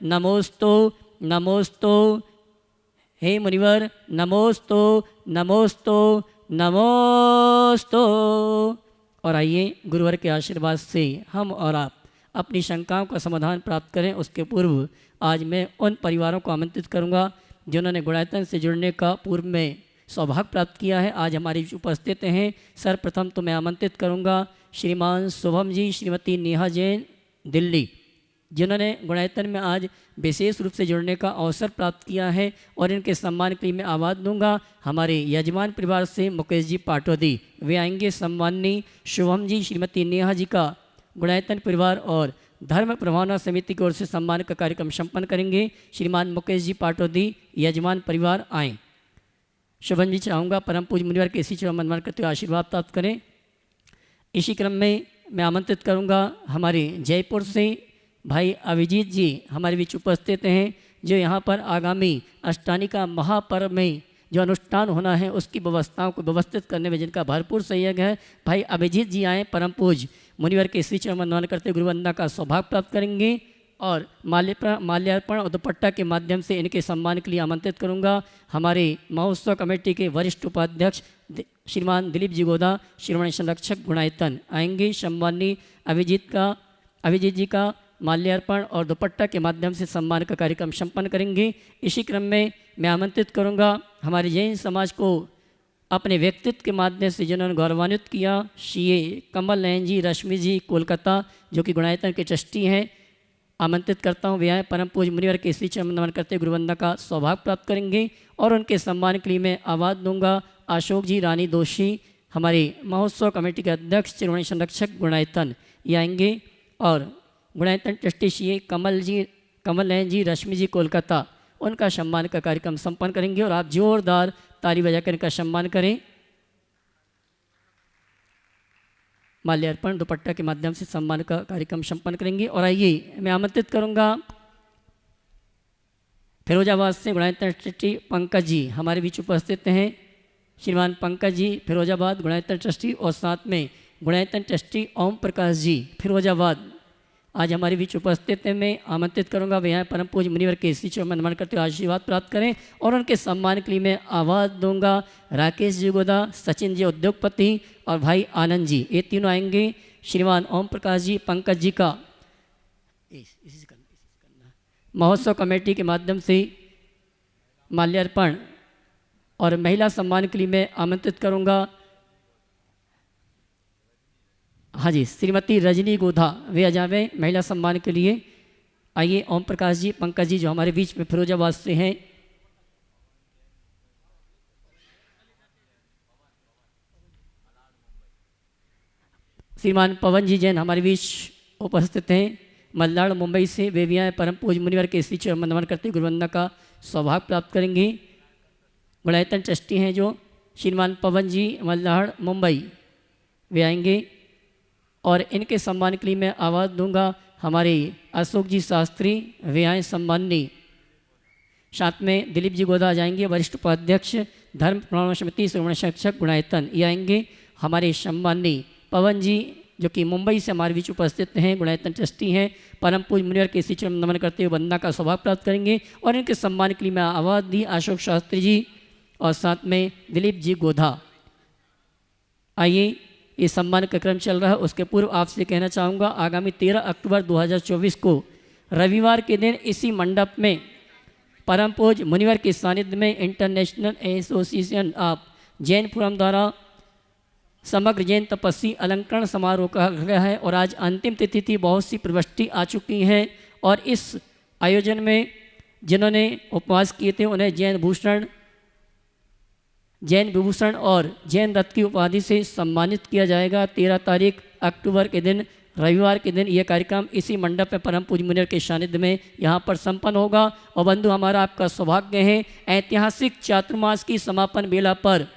नमोस्तु नमोस्तु, हे मुनिवर नमोस्तु नमोस्तु नमोस्तु। और आइए गुरुवर के आशीर्वाद से हम और आप अपनी शंकाओं का समाधान प्राप्त करें। उसके पूर्व आज मैं उन परिवारों को आमंत्रित करूंगा जिन्होंने गुणायतन से जुड़ने का पूर्व में सौभाग्य प्राप्त किया है, आज हमारी उपस्थित हैं। सर्वप्रथम तो मैं आमंत्रित करूंगा श्रीमान शुभम जी, श्रीमती नेहा जैन दिल्ली, जिन्होंने गुणायतन में आज विशेष रूप से जुड़ने का अवसर प्राप्त किया है, और इनके सम्मान के लिए मैं आवाज़ दूंगा हमारे यजमान परिवार से मुकेश जी पाटोदी। वे आएंगे। सम्माननीय शुभम जी, श्रीमती नेहा जी का गुणायतन परिवार और धर्म प्रभावना समिति की ओर से सम्मान का कार्यक्रम संपन्न करेंगे। श्रीमान मुकेश जी पाटोदी यजमान परिवार आएँ। शुभम जी चाहूँगा परम पूज्य मुनिवर के इसी चरण मनमान करते हुए आशीर्वाद प्राप्त करें। इसी क्रम में मैं आमंत्रित करूँगा हमारे जयपुर से भाई अभिजीत जी हमारे बीच उपस्थित हैं, जो यहाँ पर आगामी अष्टानिका महापर्व में जो अनुष्ठान होना है उसकी व्यवस्थाओं को व्यवस्थित करने में जिनका भरपूर सहयोग है। भाई अभिजीत जी आए, परम पूज्य मुनिवर के श्री चरण वंदन करते गुरुवंदना का सौभाग्य प्राप्त करेंगे, और माल्यार्पण और दुपट्टा के माध्यम से इनके सम्मान के लिए आमंत्रित करूंगा हमारे महोत्सव कमेटी के वरिष्ठ उपाध्यक्ष श्रीमान दिलीप जी गोदा, श्रीमणि संरक्षक गुणायतन आएंगे। सम्माननीय अभिजीत जी का माल्यार्पण और दुपट्टा के माध्यम से सम्मान का कार्यक्रम संपन्न करेंगे। इसी क्रम में मैं आमंत्रित करूंगा हमारे जैन समाज को अपने व्यक्तित्व के माध्यम से जिन्होंने गौरवान्वित किया, सीए कमल नयन जी रश्मि जी कोलकाता, जो कि गुणायतन के ट्रस्टी हैं, आमंत्रित करता हूँ। वे आए, परम पूज्य मुनिवर के श्री चरण नमन करते गुरुवंदना का सौभाग्य प्राप्त करेंगे, और उनके सम्मान के लिए मैं आवाज़ दूंगा अशोक जी रानी दोषी, हमारे महोत्सव कमेटी के अध्यक्ष श्रीमणि संरक्षक गुणायतन, ये आएंगे। और गुणायतन ट्रस्टी सीए कमल नयन जी रश्मि जी कोलकाता, उनका सम्मान का कार्यक्रम संपन्न करेंगे, और आप जोरदार ताली बजाकर इनका सम्मान करें। माल्यार्पण दुपट्टा के माध्यम से सम्मान का कार्यक्रम संपन्न करेंगे। और आइए मैं आमंत्रित करूंगा फिरोजाबाद से गुणायतन ट्रस्टी पंकज जी हमारे बीच उपस्थित हैं। श्रीमान पंकज जी फिरोजाबाद गुणायतन ट्रस्टी, और साथ में गुणायतन ट्रस्टी ओम प्रकाश जी फिरोजाबाद आज हमारे बीच उपस्थित हैं। मैं आमंत्रित करूंगा वे यहाँ परम पूज्य मुनिवर के श्री चरण नमन करते हुए आशीर्वाद प्राप्त करें, और उनके सम्मान के लिए मैं आवाज़ दूंगा राकेश जी गोदा, सचिन जी उद्योगपति, और भाई आनंद जी, ये तीनों आएंगे। श्रीमान ओम प्रकाश जी पंकज जी का महोत्सव कमेटी के माध्यम से माल्यार्पण और महिला सम्मान के लिए मैं आमंत्रित करूंगा हाँ जी श्रीमती रजनी गोधा, वे आ जावे महिला सम्मान के लिए। आइए ओम प्रकाश जी पंकज जी जो हमारे बीच में फिरोजाबाद से हैं। श्रीमान पवन जी जैन हमारे बीच उपस्थित हैं मल्लाड़ मुंबई से, वे भी आए, परम पूज्य मुनिवर के श्री चरण नमन करते गुरुवंदना का सौभाग्य प्राप्त करेंगे। गुणायतन ट्रस्टी हैं जो श्रीमान पवन जी मल्लाड़ मुंबई, वे आएंगे, और इनके सम्मान के लिए मैं आवाज़ दूंगा हमारे अशोक जी शास्त्री, वे आए सम्माननीय। साथ में दिलीप जी गोदा जाएंगे, वरिष्ठ उपाध्यक्ष धर्म प्रमाण समिति श्रीमणि संरक्षक गुणायतन, ये आएंगे। हमारे सम्माननीय पवन जी जो कि मुंबई से हमारे बीच उपस्थित हैं, गुणायतन ट्रस्टी हैं, परम पूज्य मुनिवर के श्री चरण नमन करते हुए वंदना का सौभाग्य प्राप्त करेंगे, और इनके सम्मान के लिए मैं आवाज़ दी अशोक शास्त्री जी और साथ में दिलीप जी गोधा। आइए ये सम्मान का क्रम चल रहा है, उसके पूर्व आपसे कहना चाहूँगा आगामी 13 अक्टूबर 2024 को रविवार के दिन इसी मंडप में परम पूज्य मुनिवर के सानिध्य में international association of Jain forum द्वारा समग्र जैन तपस्वी अलंकरण समारोह का गया है, और आज अंतिम तिथि थी। बहुत सी प्रविष्टि आ चुकी हैं, और इस आयोजन में जिन्होंने उपवास किए थे उन्हें जैन विभूषण और जैन रथ की उपाधि से सम्मानित किया जाएगा। 13 तारीख अक्टूबर के दिन रविवार के दिन यह कार्यक्रम इसी मंडप में परम पूज्य मुनिवर के सानिध्य में यहाँ पर संपन्न होगा। और बंधु हमारा आपका सौभाग्य है, ऐतिहासिक चातुर्मास की समापन बेला पर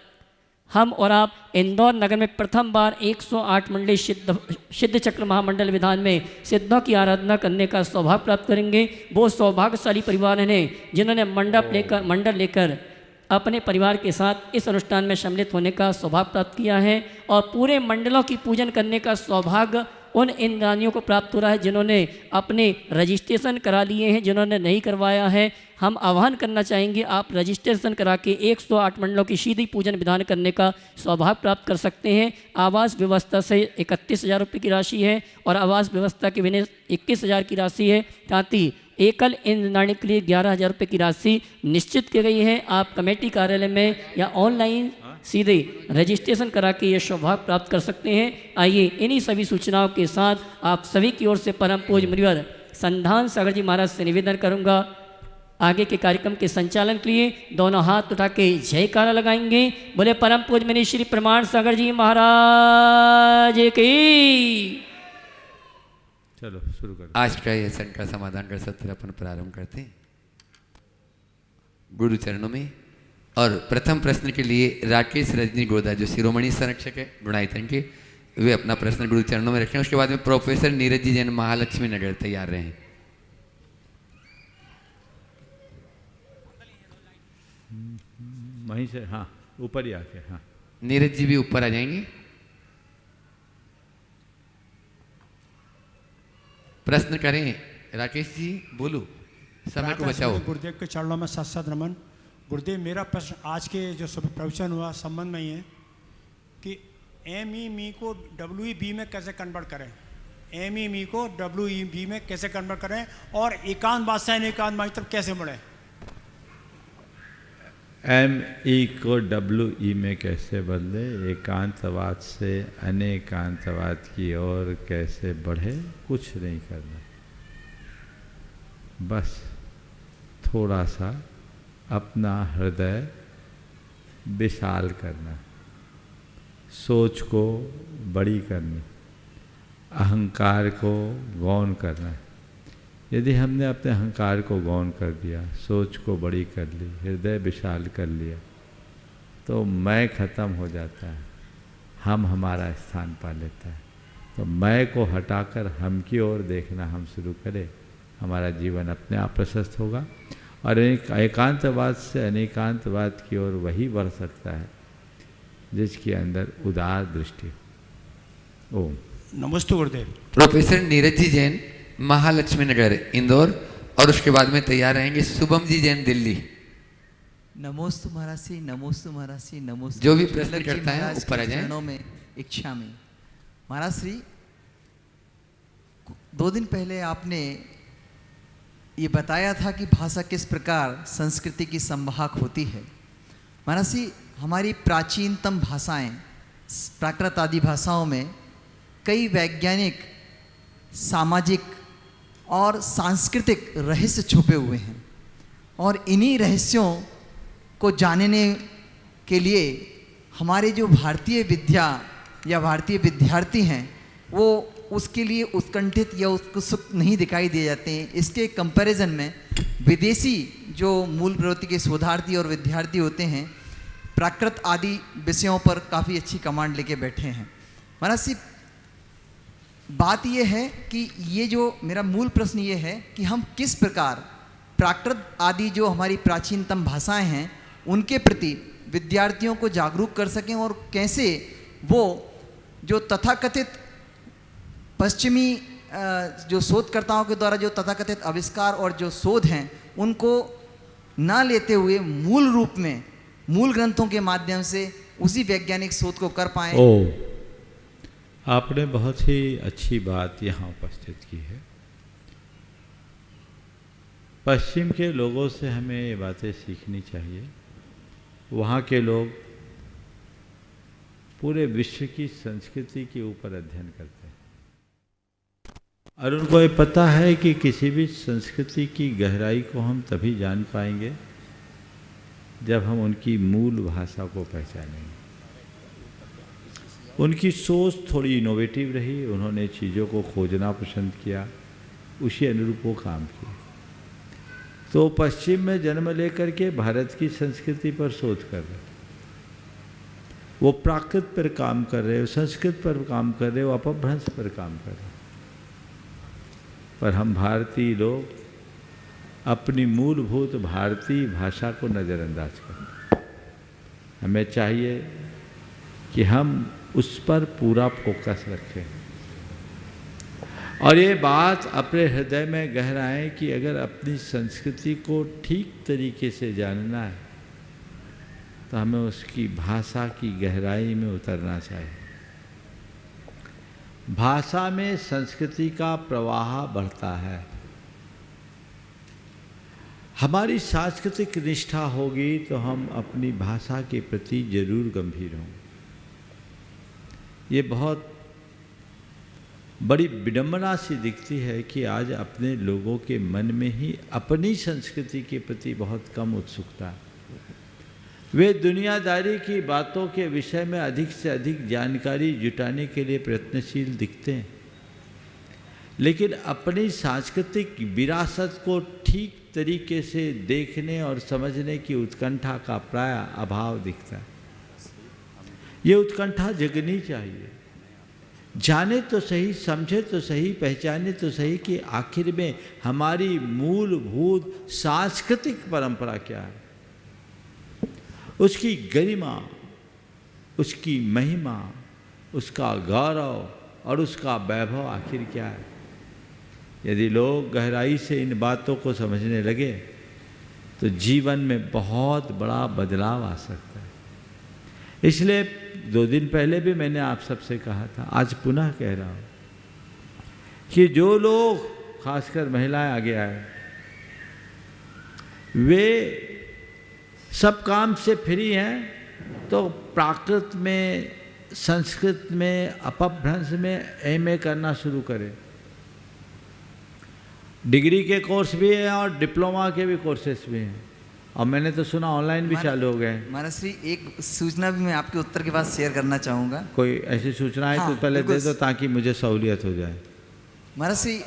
हम और आप इंदौर नगर में प्रथम बार 108 मंडली सिद्ध चक्र महामंडल विधान में सिद्धों की आराधना करने का सौभाग्य प्राप्त करेंगे। वो सौभाग्यशाली परिवार हैं जिन्होंने मंडल लेकर अपने परिवार के साथ इस अनुष्ठान में सम्मिलित होने का सौभाग्य प्राप्त किया है, और पूरे मंडलों की पूजन करने का सौभाग्य उन इंद्राणियों को प्राप्त हो रहा है जिन्होंने अपने रजिस्ट्रेशन करा लिए हैं। जिन्होंने नहीं करवाया है, हम आह्वान करना चाहेंगे, आप रजिस्ट्रेशन करा के 108 मंडलों की सीधी पूजन विधान करने का सौभाग्य प्राप्त कर सकते हैं। आवास व्यवस्था से 31,000 रुपये की राशि है और आवास व्यवस्था के बिना 21,000 की राशि है। ताकि एकल इंद्राणी के लिए 11,000 रुपये की राशि निश्चित की गई है। आप कमेटी कार्यालय में या ऑनलाइन सीधे रजिस्ट्रेशन करा के ये सौभाग्य प्राप्त कर सकते हैं। आइए इन्हीं सभी सूचनाओं के साथ आप सभी की ओर से परम पूज्य मुनिवर संधान सागर जी महाराज से निवेदन करूंगा, आगे के कार्यक्रम के संचालन के लिए दोनों हाथ उठा के जयकारा लगाएंगे। बोले परम पूज्य मुनि श्री प्रमाण सागर जी महाराज की। चलो शुरू कर। आज का यह शंका समाधान का सत्र अपन प्रारंभ करते हैं गुरु चरणों में। और प्रथम प्रश्न के लिए राकेश रजनी गोदा जो शिरोमणि संरक्षक है गुणायतन के, वे अपना प्रश्न गुरु चरणों में रखें। उसके बाद में प्रोफेसर नीरज जी जैन महालक्ष्मी नगर तैयार रहे। वहीं से हाँ ऊपर ही आके हाँ नीरज जी भी ऊपर आ जाएंगे। प्रश्न करें राकेश जी, बोलो, समय को बचाओ। गुरुदेव के चरणों में सत सत नमन। गुरुदेव, मेरा प्रश्न आज के जो प्रवचन हुआ संबंध में ही है कि एम को WEB में कैसे कन्वर्ट करें, एम को WEB में कैसे कन्वर्ट करें और एकांतवाद से अनेकांतवाद तक कैसे बढ़े। ME को WE में कैसे बदले, एकांतवाद से अनेकांतवाद की ओर कैसे बढ़े। कुछ नहीं करना, बस थोड़ा सा अपना हृदय विशाल करना, सोच को बड़ी करनी, अहंकार को गौण करना। यदि हमने अपने अहंकार को गौण कर दिया, सोच को बड़ी कर ली, हृदय विशाल कर लिया, तो मैं खत्म हो जाता है, हम हमारा स्थान पा लेता है। तो मैं को हटाकर हम की ओर देखना हम शुरू करें, हमारा जीवन अपने आप प्रशस्त होगा। और एकांतवाद से अनेकांतवाद की ओर वही बढ़ सकता है जिसके अंदर उदार दृष्टि। ओम नमस्ते गुरुदेव। प्रोफेसर नीरज जी जैन महालक्ष्मी नगर इंदौर, और उसके बाद में तैयार रहेंगे शुभम जी जैन दिल्ली। नमोस्तु महाराज, नमोस्तु महाराज, नमोस्तु। जो भी प्रश्न करता है ऊपर आ जाए। चरणों में इच्छा में महाराज श्री, 2 दिन पहले आपने ये बताया था कि भाषा किस प्रकार संस्कृति की संवाहक होती है। महाराज जी, हमारी प्राचीनतम भाषाएं, प्राकृत आदि भाषाओं में कई वैज्ञानिक, सामाजिक और सांस्कृतिक रहस्य छुपे हुए हैं, और इन्हीं रहस्यों को जानने के लिए हमारे जो भारतीय विद्या या भारतीय विद्यार्थी हैं वो उसके लिए उत्कंठित या उत्सुक नहीं दिखाई दे जाते हैं। इसके कंपैरिजन में विदेशी जो मूल प्रवृत्ति के शोधार्थी और विद्यार्थी होते हैं, प्राकृत आदि विषयों पर काफ़ी अच्छी कमांड लेके बैठे हैं। महाराज जी, बात यह है कि ये जो मेरा मूल प्रश्न ये है कि हम किस प्रकार प्राकृत आदि जो हमारी प्राचीनतम भाषाएं हैं उनके प्रति विद्यार्थियों को जागरूक कर सकें, और कैसे वो जो तथाकथित पश्चिमी जो शोधकर्ताओं के द्वारा जो तथाकथित आविष्कार और जो शोध हैं उनको ना लेते हुए मूल रूप में मूल ग्रंथों के माध्यम से उसी वैज्ञानिक शोध को कर पाएं। आपने बहुत ही अच्छी बात यहाँ उपस्थित की है। पश्चिम के लोगों से हमें ये बातें सीखनी चाहिए। वहाँ के लोग पूरे विश्व की संस्कृति के ऊपर अध्ययन करते हैं, और उनको ये पता है कि किसी भी संस्कृति की गहराई को हम तभी जान पाएंगे जब हम उनकी मूल भाषा को पहचानेंगे। उनकी सोच थोड़ी इनोवेटिव रही, उन्होंने चीज़ों को खोजना पसंद किया, उसी अनुरूप वो काम किया। तो पश्चिम में जन्म लेकर के भारत की संस्कृति पर शोध कर रहे, वो प्राकृत पर काम कर रहे, संस्कृत पर काम कर रहे, वो अपभ्रंश पर काम कर रहे। पर हम भारतीय लोग अपनी मूलभूत भारतीय भाषा को नज़रअंदाज करें। हमें चाहिए कि हम उस पर पूरा फोकस रखें। और ये बात अपने हृदय में गहराएं कि अगर अपनी संस्कृति को ठीक तरीके से जानना है तो हमें उसकी भाषा की गहराई में उतरना चाहिए। भाषा में संस्कृति का प्रवाह बढ़ता है। हमारी सांस्कृतिक निष्ठा होगी तो हम अपनी भाषा के प्रति जरूर गंभीर हों। ये बहुत बड़ी विडंबना सी दिखती है कि आज अपने लोगों के मन में ही अपनी संस्कृति के प्रति बहुत कम उत्सुकता है। वे दुनियादारी की बातों के विषय में अधिक से अधिक जानकारी जुटाने के लिए प्रयत्नशील दिखते हैं, लेकिन अपनी सांस्कृतिक विरासत को ठीक तरीके से देखने और समझने की उत्कंठा का प्राय अभाव दिखता है। ये उत्कंठा जगनी चाहिए। जाने तो सही, समझे तो सही, पहचाने तो सही कि आखिर में हमारी मूलभूत सांस्कृतिक परंपरा क्या है, उसकी गरिमा, उसकी महिमा, उसका गौरव और उसका वैभव आखिर क्या है। यदि लोग गहराई से इन बातों को समझने लगे तो जीवन में बहुत बड़ा बदलाव आ सकता है। इसलिए 2 दिन पहले भी मैंने आप सबसे कहा था, आज पुनः कह रहा हूँ कि जो लोग, खासकर महिलाएं आगे आए, वे सब काम से फ्री हैं तो प्राकृत में, संस्कृत में, अपभ्रंश में एमए करना शुरू करें। डिग्री के कोर्स भी हैं और डिप्लोमा के भी कोर्सेस भी हैं, और मैंने तो सुना ऑनलाइन भी चालू हो गए। महाराज श्री, एक सूचना भी मैं आपके उत्तर के बाद शेयर करना चाहूँगा। कोई ऐसी सूचना है तो पहले दे दो ताकि मुझे सहूलियत हो जाए। महाराज श्री,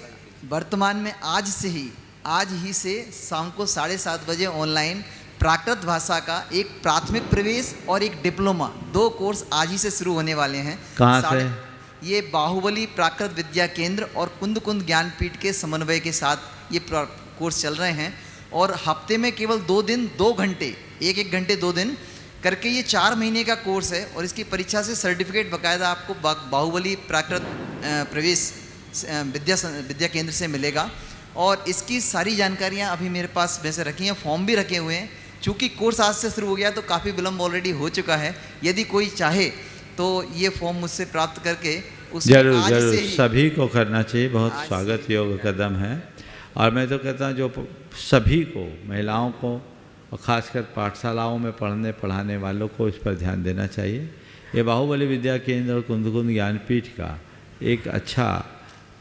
वर्तमान में आज ही से शाम को 7:30 बजे ऑनलाइन प्राकृत भाषा का एक प्राथमिक प्रवेश और एक डिप्लोमा, 2 कोर्स आज ही से शुरू होने वाले हैं। कहाँ से? ये बाहुबली प्राकृत विद्या केंद्र और कुंद कुंद ज्ञानपीठ के समन्वय के साथ ये कोर्स चल रहे हैं, और हफ्ते में केवल 2 दिन 2 घंटे, 1-1 घंटे 2 दिन करके ये 4 महीने का कोर्स है। और इसकी परीक्षा से सर्टिफिकेट बाकायदा आपको बाहुबली प्राकृत प्रवेश विद्या केंद्र से मिलेगा। और इसकी सारी जानकारियाँ अभी मेरे पास वैसे रखी हैं, फॉर्म भी रखे हुए हैं। चूँकि कोर्स आज से शुरू हो गया तो काफ़ी विलम्ब ऑलरेडी हो चुका है। यदि कोई चाहे तो ये फॉर्म मुझसे प्राप्त करके जरूर सभी को करना चाहिए। बहुत स्वागत योग्य कदम है। और मैं तो कहता हूँ जो सभी को, महिलाओं को और ख़ासकर पाठशालाओं में पढ़ाने वालों को इस पर ध्यान देना चाहिए। ये बाहुबली विद्या केंद्र और कुंद कुंद ज्ञानपीठ का एक अच्छा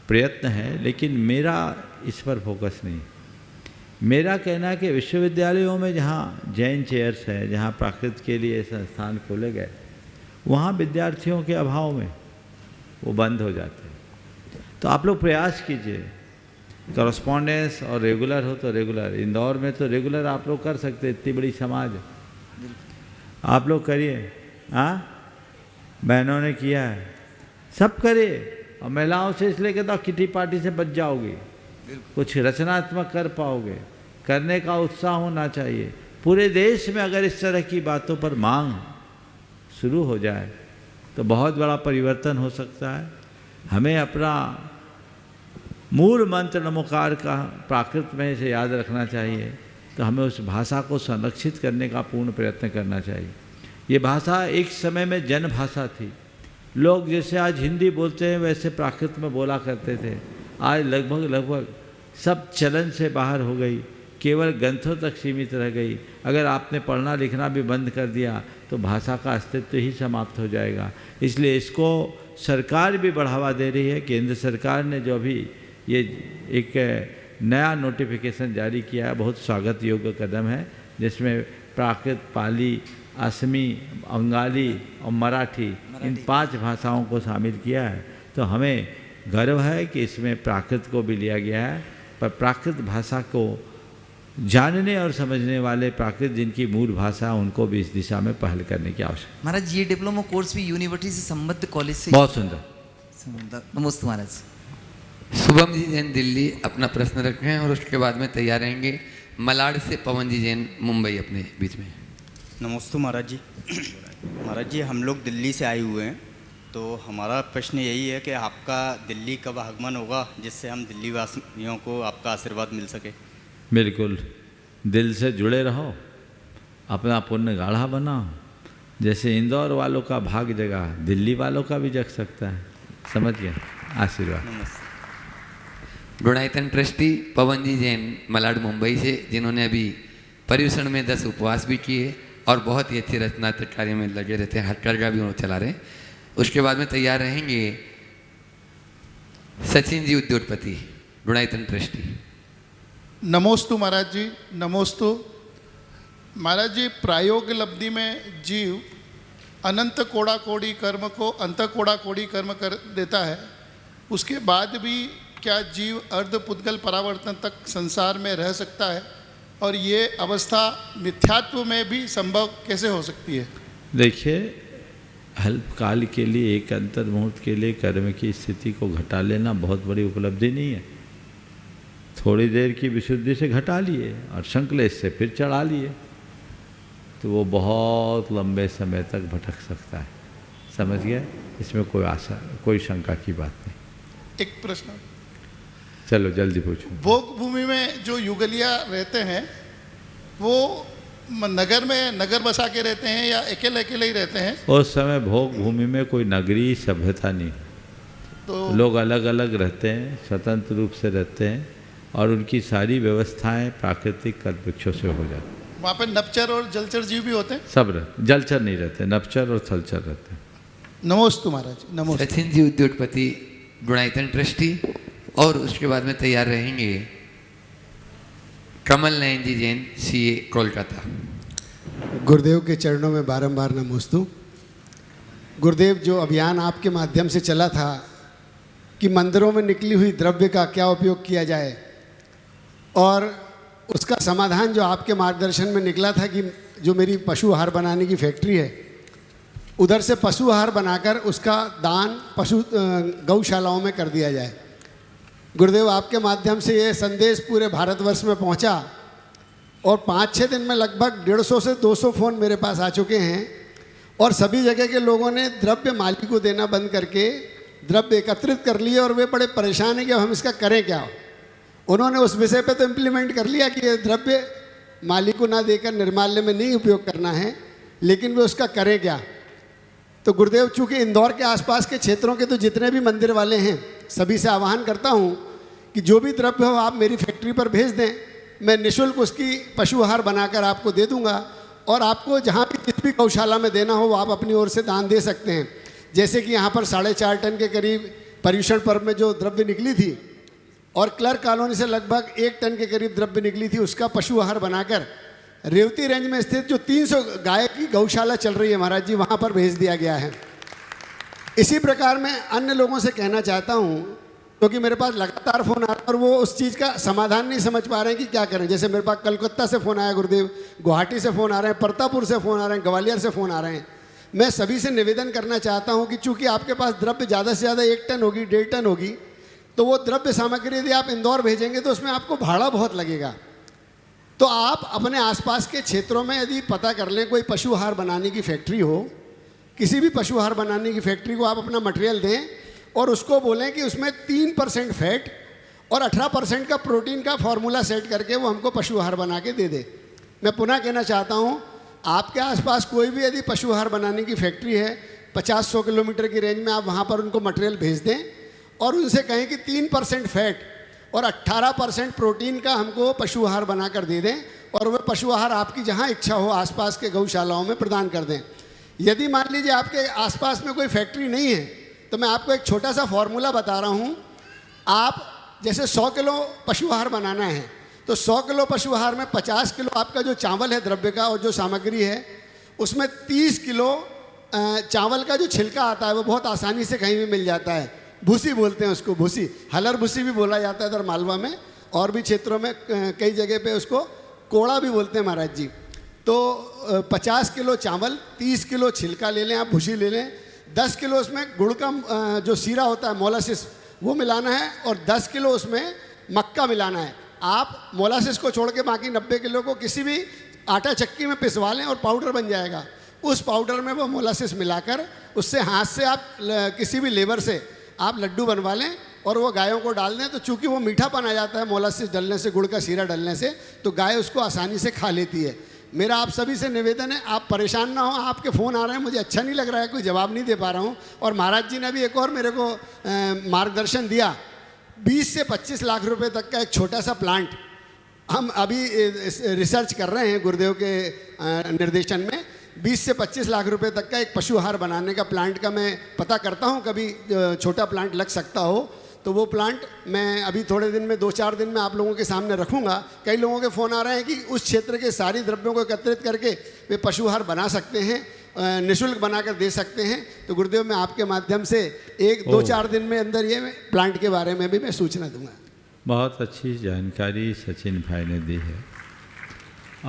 प्रयत्न है, लेकिन मेरा इस पर फोकस नहीं। मेरा कहना है कि विश्वविद्यालयों में जहाँ जैन चेयर्स है, जहाँ प्राकृत के लिए संस्थान खोले गए, वहाँ विद्यार्थियों के अभाव में वो बंद हो जाते हैं। तो आप लोग प्रयास कीजिए, कॉरस्पॉन्डेंस और रेगुलर हो तो रेगुलर। इंदौर में तो रेगुलर आप लोग कर सकते, इतनी बड़ी समाज आप लोग करिए। हाँ, बहनों ने किया है, सब करिए। और महिलाओं से इसलिए कहता हूँ किटी पार्टी से बच जाओगे, कुछ रचनात्मक कर पाओगे, करने का उत्साह होना चाहिए। पूरे देश में अगर इस तरह की बातों पर मांग शुरू हो जाए तो बहुत बड़ा परिवर्तन हो सकता है। हमें अपना मूल मंत्र नमोकार का प्राकृत में से याद रखना चाहिए, तो हमें उस भाषा को संरक्षित करने का पूर्ण प्रयत्न करना चाहिए। ये भाषा एक समय में जन भाषा थी। लोग जैसे आज हिंदी बोलते हैं वैसे प्राकृत में बोला करते थे। आज लगभग सब चलन से बाहर हो गई, केवल ग्रंथों तक सीमित रह गई। अगर आपने पढ़ना लिखना भी बंद कर दिया तो भाषा का अस्तित्व ही समाप्त हो जाएगा। इसलिए इसको सरकार भी बढ़ावा दे रही है। केंद्र सरकार ने जो अभी ये एक नया नोटिफिकेशन जारी किया है, बहुत स्वागत योग्य कदम है, जिसमें प्राकृत, पाली, असमी, बंगाली और मराठी इन 5 भाषाओं को शामिल किया है। तो हमें गर्व है कि इसमें प्राकृत को भी लिया गया है। पर प्राकृत भाषा को जानने और समझने वाले, प्राकृत जिनकी मूल भाषा है, उनको भी इस दिशा में पहल करने की आवश्यकता। महाराज, ये डिप्लोमा कोर्स भी यूनिवर्सिटी से संबद्ध कॉलेज से। बहुत सुंदर। नमस्ते महाराज। शुभम जी जैन दिल्ली अपना प्रश्न रखें और उसके बाद में तैयार रहेंगे। मलाड से पवन जी जैन मुंबई अपने बीच में। नमस्ते महाराज जी। महाराज जी, हम लोग दिल्ली से आए हुए हैं तो हमारा प्रश्न यही है कि आपका दिल्ली कब आगमन होगा जिससे हम दिल्ली वासियों को आपका आशीर्वाद मिल सके। बिल्कुल, दिल से जुड़े रहो, अपना पुण्य गाढ़ा बनाओ। जैसे इंदौर वालों का भाग जगा, दिल्ली वालों का भी जग सकता है। समझ गए? आशीर्वाद। नमस्ते। गुणायतन ट्रस्टी पवन जी जैन मलाड मुंबई से, जिन्होंने अभी पर्यूषण में 10 उपवास भी किए और बहुत ही अच्छी रचनात्मक कार्य में लगे रहते हैं, हथकरघा भी उन्होंने चला रहे हैं। उसके बाद में तैयार रहेंगे सचिन जी उद्योगपति, गुणायतन ट्रस्टी। नमोस्तु महाराज जी, नमोस्तु महाराज जी। प्रायोग लब्धि में जीव अनंत कोड़ा कोड़ी कर्म को अंत कोड़ा कोड़ी कर्म कर देता है, उसके बाद भी क्या जीव अर्ध पुद्गल परावर्तन तक संसार में रह सकता है, और ये अवस्था मिथ्यात्व में भी संभव कैसे हो सकती है? देखिए, अल्पकाल के लिए, एक अंतर मुहूर्त के लिए कर्म की स्थिति को घटा लेना बहुत बड़ी उपलब्धि नहीं है। थोड़ी देर की विशुद्धि से घटा लिए और संकलेश से फिर चढ़ा लिए, तो वो बहुत लंबे समय तक भटक सकता है। समझ गए? इसमें कोई आशा, कोई शंका की बात नहीं। एक प्रश्न, चलो जल्दी पूछो। भोग भूमि में जो युगलिया रहते हैं वो नगर में नगर बसा के रहते हैं या अकेले अकेले ही रहते हैं? उस समय भोग भूमि में कोई नगरीय सभ्यता नहीं, तो लोग अलग अलग रहते हैं, स्वतंत्र रूप से रहते हैं, और उनकी सारी व्यवस्थाएं प्राकृतिक कल्प वृक्षों से हो जाती। वहाँ पे नपचर और जलचर जीव भी होते हैं? सब रहते, जलचर नहीं रहते, नपचर और थलचर रहते हैं। नमोस्तु महाराज, नमोस्तु। सचिन जी उद्योगपति, गुणायतन ट्रस्टी। और उसके बाद में तैयार रहेंगे कमल नयन जी जैन, सीए, कोलकाता। गुरुदेव के चरणों में बारंबार नमोस्तु। गुरुदेव, जो अभियान आपके माध्यम से चला था कि मंदिरों में निकली हुई द्रव्य का क्या उपयोग किया जाए, और उसका समाधान जो आपके मार्गदर्शन में निकला था कि जो मेरी पशु आहार बनाने की फैक्ट्री है, उधर से पशु आहार बनाकर उसका दान गौशालाओं में कर दिया जाए। गुरुदेव, आपके माध्यम से ये संदेश पूरे भारतवर्ष में पहुंचा, और 5-6 दिन में लगभग 150 से 200 फ़ोन मेरे पास आ चुके हैं, और सभी जगह के लोगों ने द्रव्य मालिक को देना बंद करके द्रव्य एकत्रित कर लिए, और वे बड़े परेशान हैं कि अब हम इसका करें क्या। उन्होंने उस विषय पे तो इम्प्लीमेंट कर लिया कि ये द्रव्य मालिक को ना देकर निर्माल्य में नहीं उपयोग करना है, लेकिन वे उसका करें क्या। तो गुरुदेव, चूँकि इंदौर के आसपास के क्षेत्रों के तो जितने भी मंदिर वाले हैं, सभी से आह्वान करता हूँ कि जो भी द्रव्य हो आप मेरी फैक्ट्री पर भेज दें, मैं निःशुल्क उसकी पशु आहार बनाकर आपको दे दूँगा, और आपको जहाँ भी जिस भी गौशाला में देना हो वो आप अपनी ओर से दान दे सकते हैं। जैसे कि यहाँ पर 4.5 टन के करीब पर्यूषण पर्व में जो द्रव्य निकली थी, और क्लर्क कॉलोनी से लगभग 1 टन के करीब द्रव्य निकली थी, उसका पशु आहार बनाकर रेवती रेंज में स्थित जो 300 गाय की गौशाला चल रही है महाराज जी, वहाँ पर भेज दिया गया है। इसी प्रकार मैं अन्य लोगों से कहना चाहता हूँ, क्योंकि मेरे पास लगातार फ़ोन आ रहा है और वो उस चीज़ का समाधान नहीं समझ पा रहे हैं कि क्या करें। जैसे मेरे पास कलकत्ता से फ़ोन आया गुरुदेव, गुवाहाटी से फ़ोन आ रहे हैं, परतापुर से फ़ोन आ रहे हैं, ग्वालियर से फ़ोन आ रहे हैं। मैं सभी से निवेदन करना चाहता हूँ कि चूँकि आपके पास द्रव्य ज़्यादा से ज़्यादा 1 टन होगी, 1.5 टन होगी, तो वो द्रव्य सामग्री यदि आप इंदौर भेजेंगे तो उसमें आपको भाड़ा बहुत लगेगा। तो आप अपने आसपास के क्षेत्रों में यदि पता कर लें, कोई पशु आहार बनाने की फैक्ट्री हो, किसी भी पशु आहार बनाने की फैक्ट्री को आप अपना मटेरियल दें और उसको बोलें कि उसमें 3% फैट और 18% का प्रोटीन का फॉर्मूला सेट करके वो हमको पशु आहार बना के दे दे। मैं पुनः कहना चाहता हूँ, आपके आसपास कोई भी यदि पशु आहार बनाने की फैक्ट्री है, 50-100 किलोमीटर की रेंज में आप वहाँ पर उनको मटेरियल भेज दें और उनसे कहें कि 3% फैट और 18% प्रोटीन का हमको पशु आहार बनाकर दे दें, और वह पशु आहार आपकी जहाँ इच्छा हो आसपास के गौशालाओं में प्रदान कर दें। यदि मान लीजिए आपके आसपास में कोई फैक्ट्री नहीं है, तो मैं आपको एक छोटा सा फॉर्मूला बता रहा हूँ। आप जैसे 100 किलो पशु आहार बनाना है, तो 100 किलो पशु आहार में 50 किलो आपका जो चावल है द्रव्य का और जो सामग्री है, उसमें 30 किलो चावल का जो छिलका आता है वो बहुत आसानी से कहीं भी मिल जाता है। भूसी बोलते हैं उसको, भूसी, हलर भूसी भी बोला जाता है इधर मालवा में, और भी क्षेत्रों में कई जगह पे उसको कोड़ा भी बोलते हैं महाराज जी। तो 50 किलो चावल, 30 किलो छिलका ले लें, आप भूसी ले लें, 10 किलो उसमें गुड़ का जो सीरा होता है मोलासिस वो मिलाना है, और 10 किलो उसमें मक्का मिलाना है। आप मोलासिस को छोड़ के बाकी 90 किलो को किसी भी आटा चक्की में पिसवा लें और पाउडर बन जाएगा। उस पाउडर में वो मोलासिस मिलाकर उससे हाथ से आप किसी भी लेबर से आप लड्डू बनवा लें और वो गायों को डाल दें, तो चूंकि वो मीठापन आ जाता है मोलासिस डलने से, गुड़ का सीरा डलने से, तो गाय उसको आसानी से खा लेती है। मेरा आप सभी से निवेदन है, आप परेशान ना हो, आपके फ़ोन आ रहे हैं, मुझे अच्छा नहीं लग रहा है, कोई जवाब नहीं दे पा रहा हूँ। और महाराज जी ने भी एक और मेरे को मार्गदर्शन दिया, 20 से 25 लाख रुपए तक का एक छोटा सा प्लांट हम अभी रिसर्च कर रहे हैं गुरुदेव के निर्देशन में। 20 से 25 लाख रुपए तक का एक पशु आहार बनाने का प्लांट का मैं पता करता हूँ, कभी छोटा प्लांट लग सकता हो तो वो प्लांट मैं अभी थोड़े दिन में 2-4 दिन में आप लोगों के सामने रखूँगा। कई लोगों के फ़ोन आ रहे हैं कि उस क्षेत्र के सारी द्रव्यों को एकत्रित करके वे पशु आहार बना सकते हैं, निःशुल्क बनाकर दे सकते हैं। तो गुरुदेव मैं आपके माध्यम से 1-2-4 दिन में अंदर ये प्लांट के बारे में भी मैं सूचना दूंगा। बहुत अच्छी जानकारी सचिन भाई ने दी है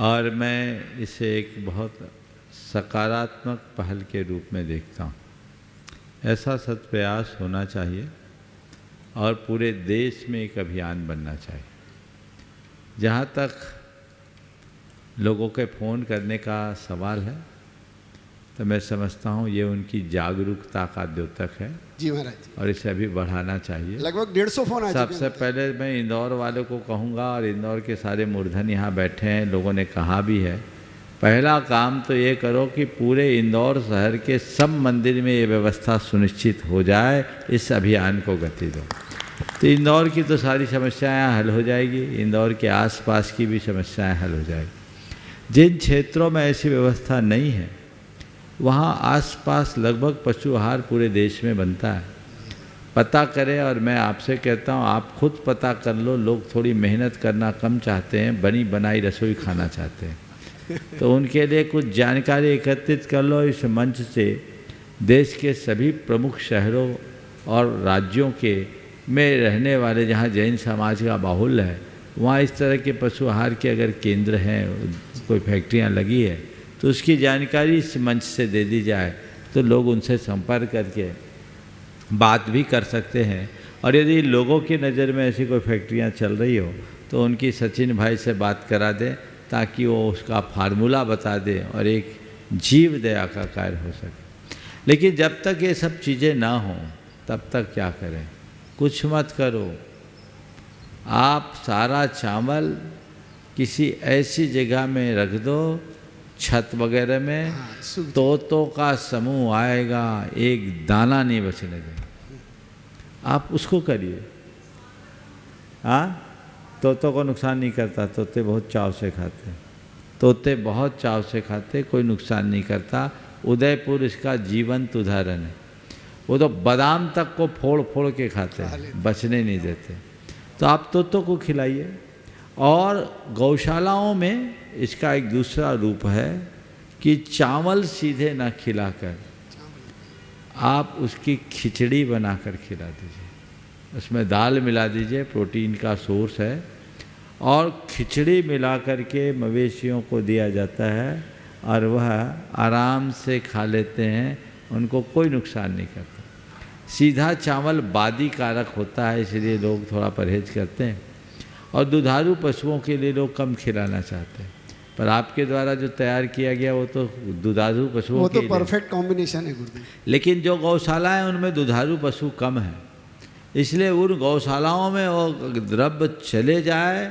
और मैं इसे एक बहुत सकारात्मक पहल के रूप में देखता हूँ। ऐसा सत्प्रयास होना चाहिए और पूरे देश में एक अभियान बनना चाहिए। जहाँ तक लोगों के फ़ोन करने का सवाल है तो मैं समझता हूँ ये उनकी जागरूकता का द्योतक है। जी महाराज जी। और इसे अभी बढ़ाना चाहिए। लगभग 150 फ़ोन आ चुके हैं। सबसे पहले मैं इंदौर वालों को कहूँगा, और इंदौर के सारे मूर्धन यहाँ बैठे हैं, लोगों ने कहा भी है, पहला काम तो ये करो कि पूरे इंदौर शहर के सब मंदिर में ये व्यवस्था सुनिश्चित हो जाए, इस अभियान को गति दो। तो इंदौर की तो सारी समस्याएं हल हो जाएगी, इंदौर के आसपास की भी समस्याएं हल हो जाएगी। जिन क्षेत्रों में ऐसी व्यवस्था नहीं है वहाँ आसपास लगभग पशु आहार पूरे देश में बनता है। पता करें, और मैं आपसे कहता हूँ आप खुद पता कर लो। लोग थोड़ी मेहनत करना कम चाहते हैं, बनी बनाई रसोई खाना चाहते हैं। तो उनके लिए कुछ जानकारी एकत्रित कर लो। इस मंच से देश के सभी प्रमुख शहरों और राज्यों के में रहने वाले जहाँ जैन समाज का बाहुल्य है, वहाँ इस तरह के पशु आहार के अगर केंद्र हैं, कोई फैक्ट्रियाँ लगी है, तो उसकी जानकारी इस मंच से दे दी जाए तो लोग उनसे संपर्क करके बात भी कर सकते हैं। और यदि लोगों की नज़र में ऐसी कोई फैक्ट्रियाँ चल रही हो तो उनकी सचिन भाई से बात करा दें ताकि वो उसका फार्मूला बता दें और एक जीव दया का कार्य हो सके। लेकिन जब तक ये सब चीज़ें ना हों तब तक क्या करें? कुछ मत करो। आप सारा चावल किसी ऐसी जगह में रख दो, छत वगैरह में, तोतों का समूह आएगा, एक दाना नहीं बचने देंगे। आप उसको करिए। हाँ, तोतों को नुकसान नहीं करता, तोते बहुत चाव से खाते हैं, तोते बहुत चाव से खाते, कोई नुकसान नहीं करता। उदयपुर इसका जीवंत उदाहरण है। वो तो बादाम तक को फोड़ फोड़ के खाते हैं, बचने नहीं देते। तो आप तोतों को खिलाइए। और गौशालाओं में इसका एक दूसरा रूप है कि चावल सीधे ना खिलाकर आप उसकी खिचड़ी बनाकर खिला दीजिए, उसमें दाल मिला दीजिए, प्रोटीन का सोर्स है, और खिचड़ी मिला करके मवेशियों को दिया जाता है और वह आराम से खा लेते हैं, उनको कोई नुकसान नहीं करता। सीधा चावल बादी कारक होता है, इसलिए लोग थोड़ा परहेज करते हैं, और दुधारू पशुओं के लिए लोग कम खिलाना चाहते हैं। पर आपके द्वारा जो तैयार किया गया वो तो दुधारू पशुओं वो के तो परफेक्ट कॉम्बिनेशन है गुरुदेव। लेकिन जो गौशाला है उनमें दुधारू पशु कम है, इसलिए उन गौशालाओं में वो द्रव्य चले जाए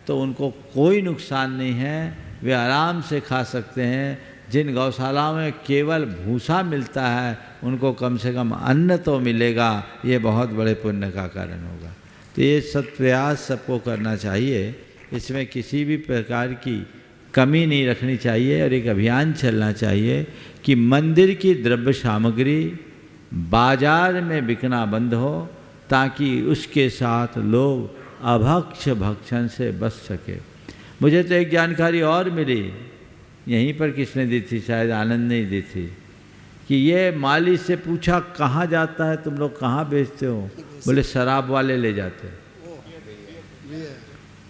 तो उनको कोई नुकसान नहीं है, वे आराम से खा सकते हैं। जिन गौशालाओं में केवल भूसा मिलता है उनको कम से कम अन्न तो मिलेगा, ये बहुत बड़े पुण्य का कारण होगा। तो ये सत्प्रयास सबको करना चाहिए, इसमें किसी भी प्रकार की कमी नहीं रखनी चाहिए। और एक अभियान चलना चाहिए कि मंदिर की द्रव्य सामग्री बाजार में बिकना बंद हो, ताकि उसके साथ लोग अभक्ष भक्षण से बच सके। मुझे तो एक जानकारी और मिली, यहीं पर किसने दी थी, शायद आनंद ने दी थी, कि ये माली से पूछा कहाँ जाता है, तुम लोग कहाँ बेचते हो? बोले शराब वाले ले जाते।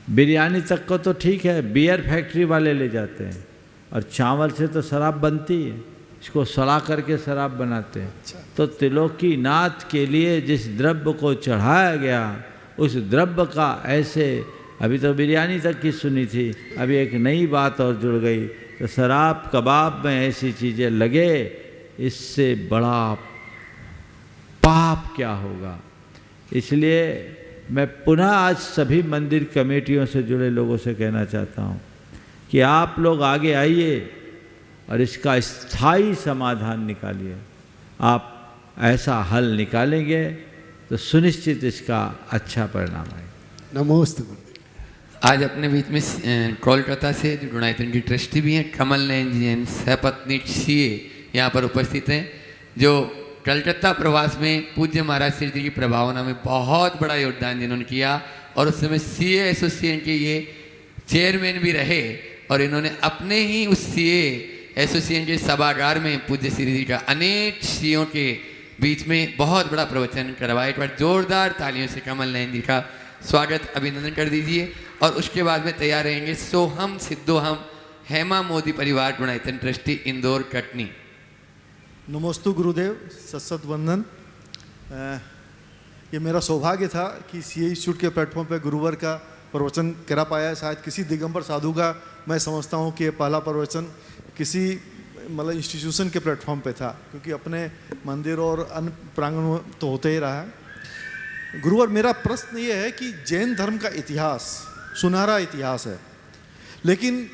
बिरयानी तक को तो ठीक है, बियर फैक्ट्री वाले ले जाते हैं, और चावल से तो शराब बनती है, इसको सड़ा करके शराब बनाते हैं। तो त्रिलोकी नाथ के लिए जिस द्रव्य को चढ़ाया गया उस द्रव्य का ऐसे, अभी तो बिरयानी तक की सुनी थी, अभी एक नई बात और जुड़ गई तो शराब कबाब में ऐसी चीज़ें लगे, इससे बड़ा पाप क्या होगा। इसलिए मैं पुनः आज सभी मंदिर कमेटियों से जुड़े लोगों से कहना चाहता हूँ कि आप लोग आगे आइए और इसका स्थायी समाधान निकालिए। आप ऐसा हल निकालेंगे तो सुनिश्चित इसका अच्छा परिणाम आएगा। नमोस्तु। आज अपने बीच में कोलकाता से जो गुणायतन की ट्रस्टी भी हैं, कमल नयन जी हैं, सहपत्नी सीए यहाँ पर उपस्थित हैं, जो कलकत्ता प्रवास में पूज्य महाराज श्री जी की प्रभावना में बहुत बड़ा योगदान जिन्होंने किया और उस समय सीए एसोसिएशन के ये चेयरमैन भी रहे और इन्होंने अपने ही उस सीए एसोसिएशन के सभागार में पूज्य श्री जी का अनेक सीओ के बीच में बहुत बड़ा प्रवचन करवाया। एक बार जोरदार तालियों से कमल नयन जी का स्वागत अभिनंदन कर दीजिए। और उसके बाद में तैयार रहेंगे सोहम सिद्धोहम हेमा मोदी परिवार गुणायतन ट्रस्टी इंदौर कटनी। नमोस्तु गुरुदेव, सत्सत वंदन। ये मेरा सौभाग्य था कि सीए इंस्टीट्यूट के प्लेटफॉर्म पे गुरुवार का प्रवचन करा पाया। शायद किसी दिगंबर साधु का मैं समझता हूँ कि ये पहला प्रवचन किसी मतलब इंस्टीट्यूशन के प्लेटफॉर्म पे था, क्योंकि अपने मंदिर और अन्य प्रांगण में तो होते ही रहा है। गुरुवार मेरा प्रश्न ये है कि जैन धर्म का इतिहास सुनहरा इतिहास है, लेकिन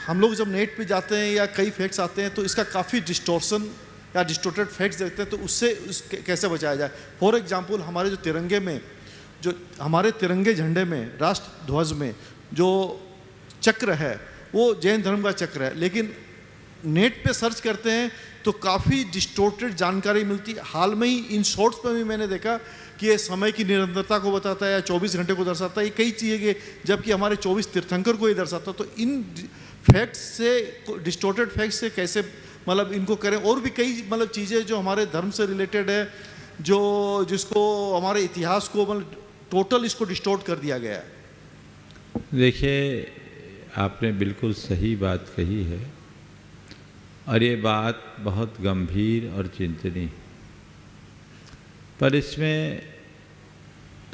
हम लोग जब नेट पे जाते हैं या कई फैक्ट्स आते हैं तो इसका काफ़ी डिस्टोर्शन या डिस्टोर्टेड फैक्ट्स देखते हैं, तो उससे कैसे बचाया जाए। फॉर एग्जांपल हमारे जो तिरंगे में, जो हमारे तिरंगे झंडे में, राष्ट्र ध्वज में जो चक्र है वो जैन धर्म का चक्र है, लेकिन नेट पे सर्च करते हैं तो काफ़ी डिस्टोर्टेड जानकारी मिलती है। हाल में ही इन शॉर्ट्स पर भी मैंने देखा कि ये समय की निरंतरता को बताता है या 24 घंटे को दर्शाता है, ये कई चीज़ें के, जबकि हमारे 24 तीर्थंकर को ये दर्शाता है। तो इन फैक्ट्स से, डिस्टोर्टेड फैक्ट्स से कैसे मतलब इनको करें। और भी कई मतलब चीज़ें जो हमारे धर्म से रिलेटेड है, जो जिसको हमारे इतिहास को मतलब टोटल इसको डिस्टोर्ट कर दिया गया है। देखिए, आपने बिल्कुल सही बात कही है और ये बात बहुत गंभीर और चिंतनीय, पर इसमें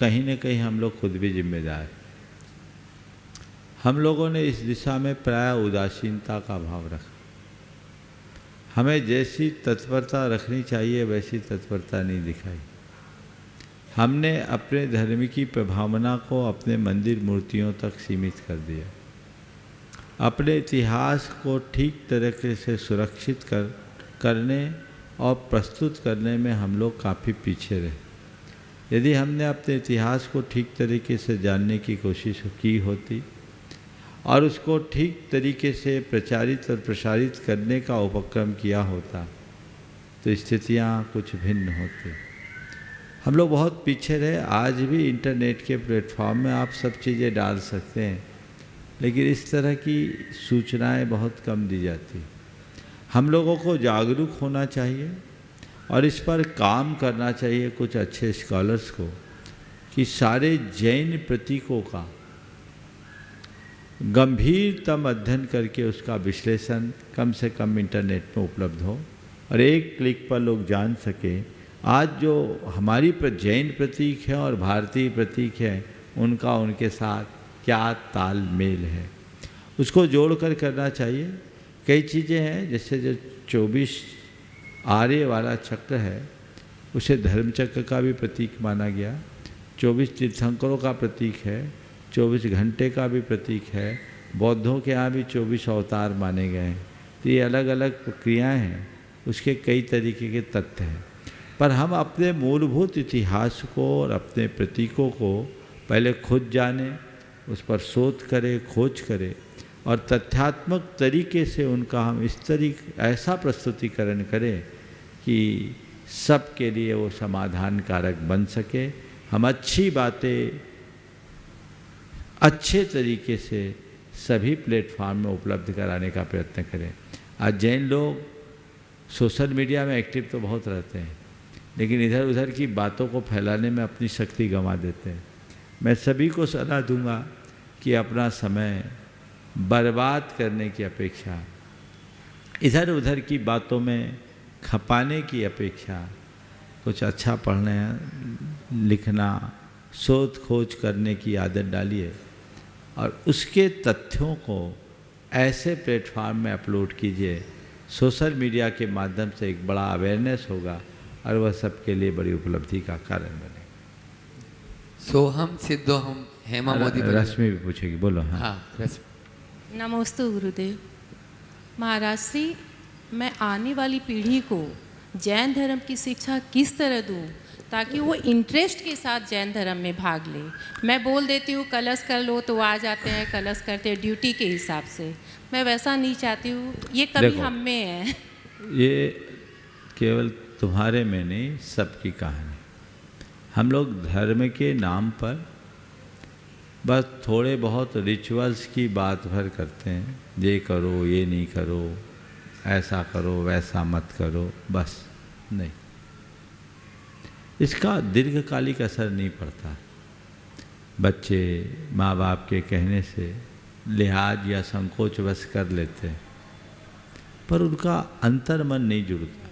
कहीं न कहीं हम लोग खुद भी जिम्मेदार हैं। हम लोगों ने इस दिशा में प्राय उदासीनता का भाव रखा। हमें जैसी तत्परता रखनी चाहिए वैसी तत्परता नहीं दिखाई। हमने अपने धर्म की प्रभावना को अपने मंदिर मूर्तियों तक सीमित कर दिया। अपने इतिहास को ठीक तरीके से सुरक्षित करने और प्रस्तुत करने में हम लोग काफ़ी पीछे रहे। यदि हमने अपने इतिहास को ठीक तरीके से जानने की कोशिश की होती और उसको ठीक तरीके से प्रचारित और प्रसारित करने का उपक्रम किया होता तो स्थितियाँ कुछ भिन्न होती। हम लोग बहुत पीछे रहे। आज भी इंटरनेट के प्लेटफॉर्म में आप सब चीज़ें डाल सकते हैं, लेकिन इस तरह की सूचनाएं बहुत कम दी जाती। हम लोगों को जागरूक होना चाहिए और इस पर काम करना चाहिए कुछ अच्छे स्कॉलर्स को, कि सारे जैन प्रतीकों का गंभीरतम अध्ययन करके उसका विश्लेषण कम से कम इंटरनेट में उपलब्ध हो और एक क्लिक पर लोग जान सकें आज जो हमारी जैन प्रतीक है और भारतीय प्रतीक है उनका उनके साथ क्या तालमेल है, उसको जोड़कर करना चाहिए। कई चीज़ें हैं, जैसे जो 24 आर्य वाला चक्र है उसे धर्म चक्र का भी प्रतीक माना गया, 24 तीर्थंकरों का प्रतीक है, 24 घंटे का भी प्रतीक है। बौद्धों के यहाँ भी 24 अवतार माने गए हैं। तो ये अलग अलग प्रक्रियाएँ हैं, उसके कई तरीके के तथ्य हैं। पर हम अपने मूलभूत इतिहास को और अपने प्रतीकों को पहले खुद जानें, उस पर शोध करें, खोज करें और तथ्यात्मक तरीके से उनका हम इस तरीके ऐसा प्रस्तुतिकरण करें कि सबके लिए वो समाधान कारक बन सके। हम अच्छी बातें अच्छे तरीके से सभी प्लेटफॉर्म में उपलब्ध कराने का प्रयत्न करें। आज जैन लोग सोशल मीडिया में एक्टिव तो बहुत रहते हैं, लेकिन इधर उधर की बातों को फैलाने में अपनी शक्ति गंवा देते हैं। मैं सभी को सलाह दूंगा कि अपना समय बर्बाद करने की अपेक्षा, इधर उधर की बातों में खपाने की अपेक्षा कुछ अच्छा पढ़ने, लिखना, शोध खोज करने की आदत डालिए और उसके तथ्यों को ऐसे प्लेटफार्म में अपलोड कीजिए, सोशल मीडिया के माध्यम से एक बड़ा अवेयरनेस होगा और वह सबके लिए बड़ी उपलब्धि का कारण बने। सोहम सिद्धोहम हेमा मोदी रश्मि भी पूछेगी, बोलो। हाँ, हाँ रश्मि। नमोस्तु गुरुदेव। महाराज श्री, मैं आने वाली पीढ़ी को जैन धर्म की शिक्षा किस तरह दूं ताकि वो इंटरेस्ट के साथ जैन धर्म में भाग ले? मैं बोल देती हूँ कलश कर लो तो आ जाते हैं, कलश करते हैं ड्यूटी के हिसाब से। मैं वैसा नहीं चाहती हूँ, ये कमी हम में है। ये केवल तुम्हारे में नहीं, सबकी कहानी। हम लोग धर्म के नाम पर बस थोड़े बहुत रिचुअल्स की बात भर करते हैं, ये करो, ये नहीं करो, ऐसा करो, वैसा मत करो, बस नहीं। इसका दीर्घकालिक असर नहीं पड़ता। बच्चे माँ बाप के कहने से लिहाज या संकोच वश कर लेते हैं, पर उनका अंतर्मन नहीं जुड़ता।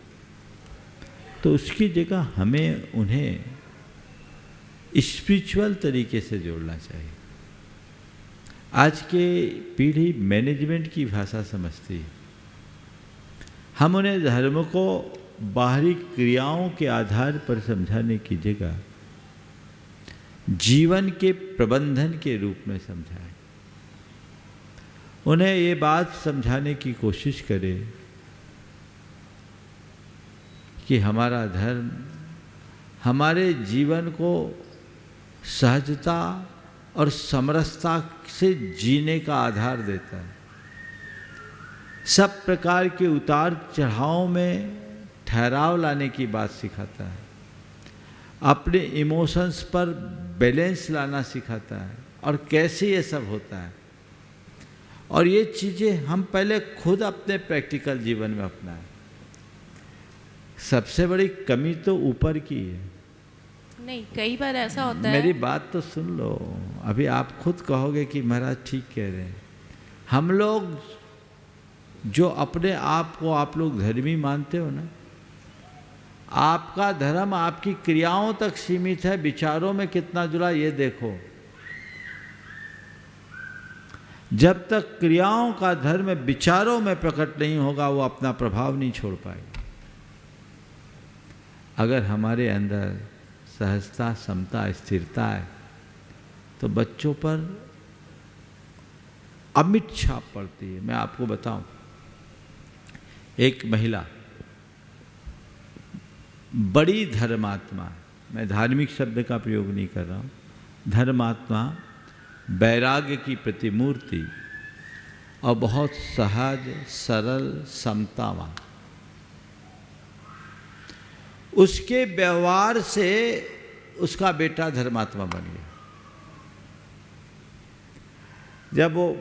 तो उसकी जगह हमें उन्हें स्पिरिचुअल तरीके से जोड़ना चाहिए। आज के पीढ़ी मैनेजमेंट की भाषा समझती है। हम उन्हें धर्म को बाहरी क्रियाओं के आधार पर समझाने की जगह जीवन के प्रबंधन के रूप में समझाएं। उन्हें ये बात समझाने की कोशिश करें कि हमारा धर्म हमारे जीवन को सहजता और समरसता से जीने का आधार देता है। सब प्रकार के उतार चढ़ाव में ठहराव लाने की बात सिखाता है। अपने इमोशंस पर बैलेंस लाना सिखाता है और कैसे ये सब होता है। और ये चीज़ें हम पहले खुद अपने प्रैक्टिकल जीवन में अपनाएं। सबसे बड़ी कमी तो ऊपर की है। नहीं, कई बार ऐसा होता है। मेरी बात तो सुन लो। अभी आप खुद कहोगे कि महाराज ठीक कह रहे हैं। हम लोग जो अपने आप को आप लोग धर्मी मानते हो ना, आपका धर्म आपकी क्रियाओं तक सीमित है, विचारों में कितना जुड़ा ये देखो। जब तक क्रियाओं का धर्म विचारों में प्रकट नहीं होगा, वो अपना प्रभाव नहीं छोड़ पाएगा। अगर हमारे अंदर सहजता, समता, स्थिरता है तो बच्चों पर अमिट छाप पड़ती है। मैं आपको बताऊं, एक महिला बड़ी धर्मात्मा, मैं धार्मिक शब्द का प्रयोग नहीं कर रहा हूँ, धर्मात्मा, वैराग्य की प्रतिमूर्ति और बहुत सहज सरल समतावान। उसके व्यवहार से उसका बेटा धर्मात्मा बन गया। जब वो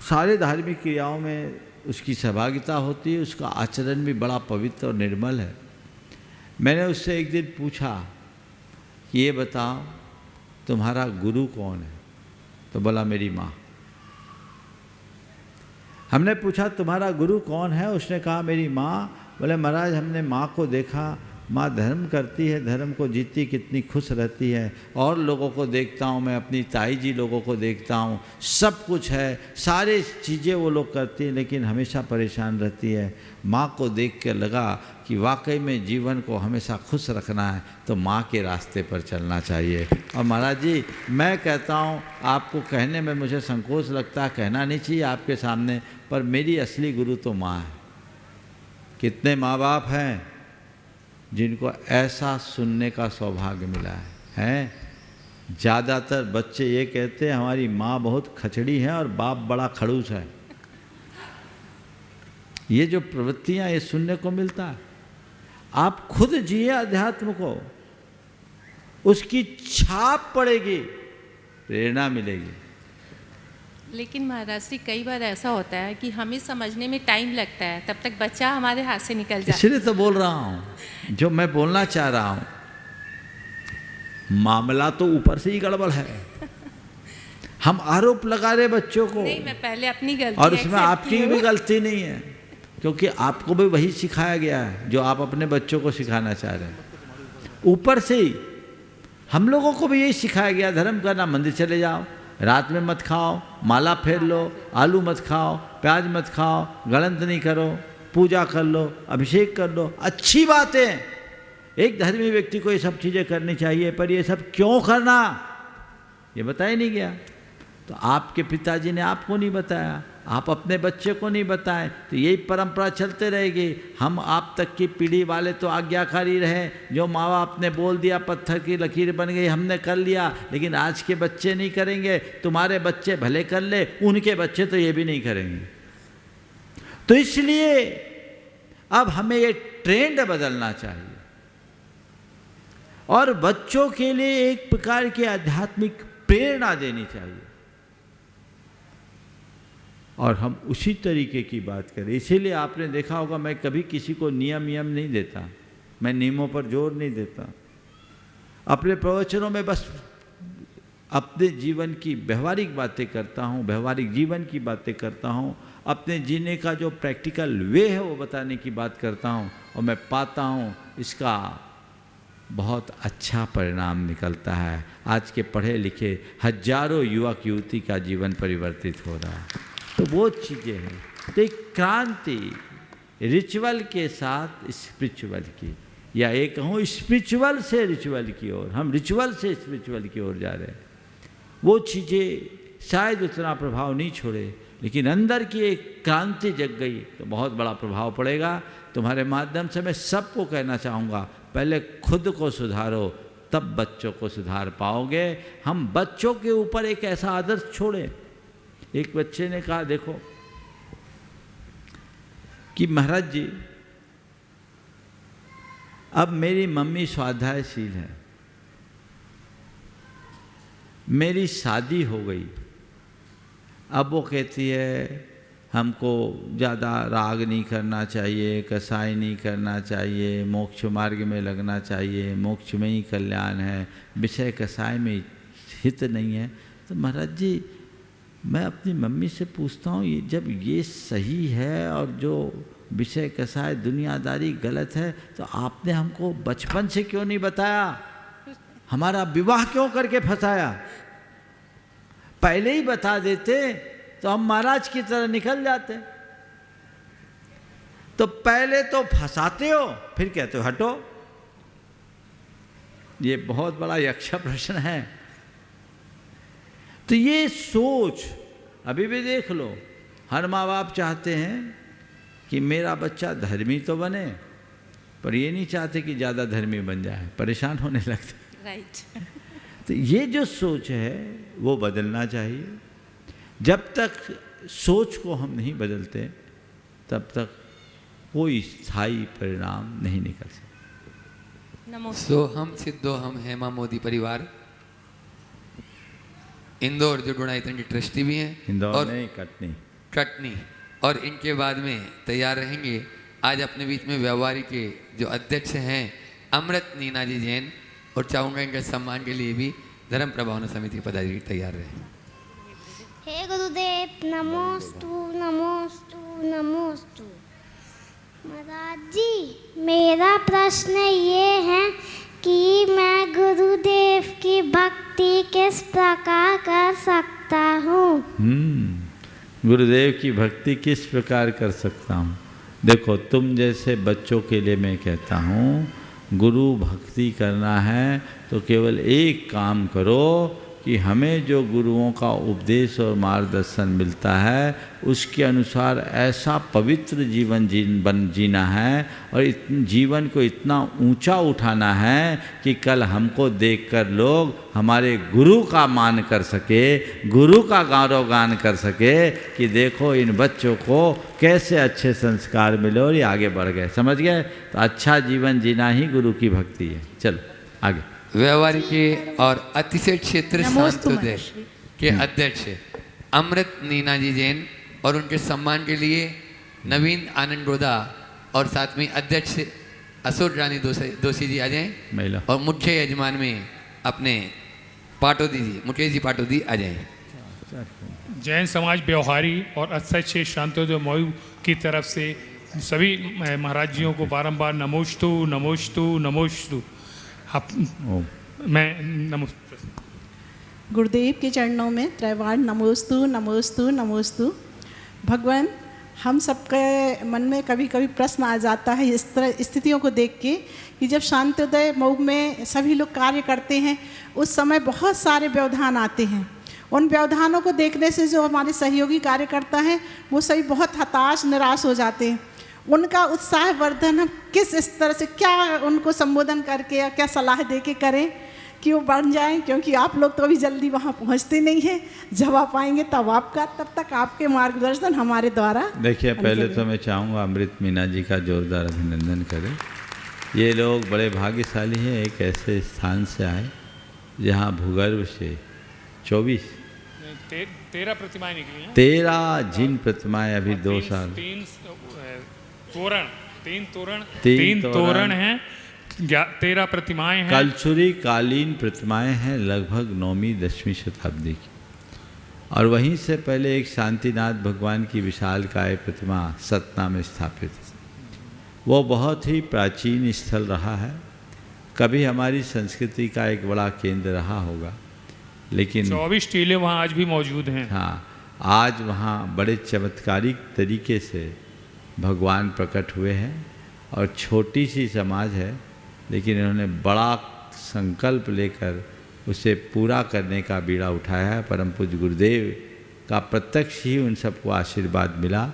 सारे धार्मिक क्रियाओं में उसकी सहभागिता होती है, उसका आचरण भी बड़ा पवित्र और निर्मल है। मैंने उससे एक दिन पूछा कि ये बताओ तुम्हारा गुरु कौन है? तो बोला मेरी माँ। हमने पूछा तुम्हारा गुरु कौन है? उसने कहा मेरी माँ। बोले महाराज हमने माँ को देखा, माँ धर्म करती है, धर्म को जीती, कितनी खुश रहती है। और लोगों को देखता हूँ मैं, अपनी ताई जी लोगों को देखता हूँ, सब कुछ है, सारे चीज़ें वो लोग करती हैं, लेकिन हमेशा परेशान रहती है। माँ को देख कर लगा कि वाकई में जीवन को हमेशा खुश रखना है तो माँ के रास्ते पर चलना चाहिए। और महाराज जी मैं कहता हूँ, आपको कहने में मुझे संकोच लगता है, कहना नहीं चाहिए आपके सामने, पर मेरी असली गुरु तो माँ है। कितने माँ बाप हैं जिनको ऐसा सुनने का सौभाग्य मिला है? ज़्यादातर बच्चे ये कहते हैं हमारी माँ बहुत खचड़ी है और बाप बड़ा खड़ूस है। ये जो प्रवृत्तियाँ ये सुनने को मिलता है। आप खुद जिए अध्यात्म को, उसकी छाप पड़ेगी, प्रेरणा मिलेगी। लेकिन महाराज जी कई बार ऐसा होता है कि हमें समझने में टाइम लगता है, तब तक बच्चा हमारे हाथ से निकल जाता है। इसलिए तो बोल रहा हूँ जो मैं बोलना चाह रहा हूँ। मामला तो ऊपर से ही गड़बड़ है। हम आरोप लगा रहे बच्चों को। नहीं, मैं पहले अपनी गलती और उसमें आपकी भी गलती नहीं है, क्योंकि आपको भी वही सिखाया गया है जो आप अपने बच्चों को सिखाना चाह रहे हैं। ऊपर से ही हम लोगों को भी यही सिखाया गया, धर्म करना, मंदिर चले जाओ, रात में मत खाओ, माला फेर लो, आलू मत खाओ, प्याज मत खाओ, गलंत नहीं करो, पूजा कर लो, अभिषेक कर लो, अच्छी बात है। एक धर्मी व्यक्ति को ये सब चीज़ें करनी चाहिए, पर ये सब क्यों करना ये बताया नहीं गया। तो आपके पिताजी ने आपको नहीं बताया, आप अपने बच्चे को नहीं बताएं, तो यही परंपरा चलते रहेगी। हम आप तक की पीढ़ी वाले तो आज्ञाकारी रहे, जो माँ बाप ने बोल दिया पत्थर की लकीर बन गई, हमने कर लिया, लेकिन आज के बच्चे नहीं करेंगे। तुम्हारे बच्चे भले कर ले, उनके बच्चे तो ये भी नहीं करेंगे। तो इसलिए अब हमें ये ट्रेंड बदलना चाहिए और बच्चों के लिए एक प्रकार की आध्यात्मिक प्रेरणा देनी चाहिए, और हम उसी तरीके की बात करें। इसीलिए आपने देखा होगा मैं कभी किसी को नियम नहीं देता, मैं नियमों पर जोर नहीं देता। अपने प्रवचनों में बस अपने जीवन की व्यवहारिक बातें करता हूँ, व्यवहारिक जीवन की बातें करता हूँ, अपने जीने का जो प्रैक्टिकल वे है वो बताने की बात करता हूँ, और मैं पाता हूँ इसका बहुत अच्छा परिणाम निकलता है। आज के पढ़े लिखे हजारों युवक युवती का जीवन परिवर्तित हो रहा है। तो वो चीज़ें हैं, तो एक क्रांति रिचुअल के साथ स्पिरिचुअल की, या एक कहूँ स्पिरिचुअल से रिचुअल की ओर, हम रिचुअल से स्पिरिचुअल की ओर जा रहे हैं। वो चीज़ें शायद उतना प्रभाव नहीं छोड़े, लेकिन अंदर की एक क्रांति जग गई तो बहुत बड़ा प्रभाव पड़ेगा। तुम्हारे माध्यम से मैं सबको कहना चाहूँगा, पहले खुद को सुधारो, तब बच्चों को सुधार पाओगे। हम बच्चों के ऊपर एक ऐसा आदर्श छोड़ें। एक बच्चे ने कहा देखो कि महाराज जी अब मेरी मम्मी स्वाध्यायशील है, मेरी शादी हो गई, अब वो कहती है हमको ज़्यादा राग नहीं करना चाहिए, कसाई नहीं करना चाहिए, मोक्ष मार्ग में लगना चाहिए, मोक्ष में ही कल्याण है, विषय कसाय में हित नहीं है। तो महाराज जी मैं अपनी मम्मी से पूछता हूँ, ये जब ये सही है और जो विषय कसाय दुनियादारी गलत है, तो आपने हमको बचपन से क्यों नहीं बताया? हमारा विवाह क्यों करके फंसाया? पहले ही बता देते तो हम महाराज की तरह निकल जाते। तो पहले तो फंसाते हो, फिर कहते हो हटो। ये बहुत बड़ा यक्ष प्रश्न है। तो ये सोच अभी भी देख लो, हर माँ बाप चाहते हैं कि मेरा बच्चा धर्मी तो बने, पर ये नहीं चाहते कि ज़्यादा धर्मी बन जाए, परेशान होने लगते। राइट। तो ये जो सोच है वो बदलना चाहिए। जब तक सोच को हम नहीं बदलते तब तक कोई स्थायी परिणाम नहीं निकल सकता। सोहम सिद्धो हम हेमा मोदी परिवार इंदौर जो गुणायतन की ट्रस्टी भी हैं, इंदौर और नहीं कटनी, और इनके बाद में तैयार रहेंगे। आज अपने बीच में व्यवहारी के जो अध्यक्ष हैं अमृत नीना जी जैन, और चाहूँगा इनके सम्मान के लिए भी धर्म प्रभावना समिति के पदाधिकारी तैयार रहे। हे गुरुदेव नमोस्तु नमोस्तु नमोस्तु। महाराज जी मेरा प्रश्न ये है कि मैं गुरुदेव की भक्ति किस प्रकार कर सकता हूँ? गुरुदेव की भक्ति किस प्रकार कर सकता हूँ? देखो, तुम जैसे बच्चों के लिए मैं कहता हूँ, गुरु भक्ति करना है तो केवल एक काम करो कि हमें जो गुरुओं का उपदेश और मार्गदर्शन मिलता है उसके अनुसार ऐसा पवित्र जीवन जीना है, और जीवन को इतना ऊंचा उठाना है कि कल हमको देखकर लोग हमारे गुरु का मान कर सके, गुरु का गौरव गान कर सके कि देखो इन बच्चों को कैसे अच्छे संस्कार मिले और ये आगे बढ़ गए। समझ गए? तो अच्छा जीवन जीना ही गुरु की भक्ति है। चलो आगे। व्यवहारी के और अतिशय क्षेत्र शांतोदय के अध्यक्ष अमृत नीना जी जैन, और उनके सम्मान के लिए नवीन आनंद गोदा और साथ में अध्यक्ष असुर रानी दोषी जी आ जाएं, और मुख्य यजमान में अपने पाटोदी जी, मुकेश जी पाटोदी आ जाएं। जैन समाज व्यवहारी और अतिशय शांतोदय मयू की तरफ से सभी महाराज जियों को बारंबार नमोस्तु नमोस्तु नमोस्तु। मैं गुरुदेव के चरणों में त्रैवार नमोस्तु नमोस्तु नमोस्तु। भगवान, हम सबके मन में कभी कभी प्रश्न आ जाता है इस तरह स्थितियों को देख के कि जब शांत्योदय मऊ में सभी लोग कार्य करते हैं उस समय बहुत सारे व्यवधान आते हैं। उन व्यवधानों को देखने से जो हमारे सहयोगी कार्यकर्ता हैं वो सभी बहुत हताश निराश हो जाते हैं। उनका उत्साह वर्धन हम किस तरह से क्या उनको संबोधन करके या क्या सलाह दे के करें कि वो बढ़ जाएं, क्योंकि आप लोग तो अभी जल्दी वहाँ पहुँचते नहीं हैं। जब आप आएंगे तब आपका, तब तक आपके मार्गदर्शन हमारे द्वारा। देखिए, पहले तो मैं चाहूँगा अमृत मीना जी का जोरदार अभिनंदन करें। ये लोग बड़े भाग्यशाली हैं, एक ऐसे स्थान से आए जहाँ भूगर्भ से 13 प्रतिमाएं निकली हैं। 13 जिन प्रतिमाएं अभी 2 साल, 3 तोरण हैं, 13 प्रतिमाएं हैं। कलछुरी कालीन प्रतिमाएं हैं, लगभग 9वीं-10वीं शताब्दी की। और वहीं से पहले एक शांतिनाथ भगवान की विशालकाय प्रतिमा सतना में स्थापित है। वो बहुत ही प्राचीन स्थल रहा है, कभी हमारी संस्कृति का एक बड़ा केंद्र रहा होगा। लेकिन 24 टीले वहाँ आज भी मौजूद हैं। हाँ, आज वहाँ बड़े चमत्कारिक तरीके से भगवान प्रकट हुए हैं। और छोटी सी समाज है, लेकिन इन्होंने बड़ा संकल्प लेकर उसे पूरा करने का बीड़ा उठाया है। परम पूज्य गुरुदेव का प्रत्यक्ष ही उन सबको आशीर्वाद मिला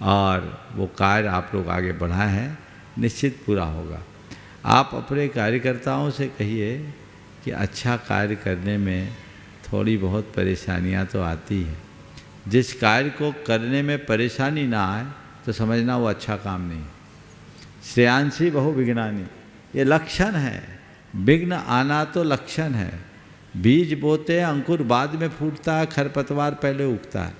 और वो कार्य आप लोग आगे बढ़ाए हैं, निश्चित पूरा होगा। आप अपने कार्यकर्ताओं से कहिए कि अच्छा कार्य करने में थोड़ी बहुत परेशानियां तो आती है। जिस कार्य को करने में परेशानी ना आए तो समझना वो अच्छा काम नहीं। श्रेयांसी बहु विघ्नानि, ये लक्षण है। विघ्न आना तो लक्षण है। बीज बोते हैं, अंकुर बाद में फूटता है, खरपतवार पहले उगता है।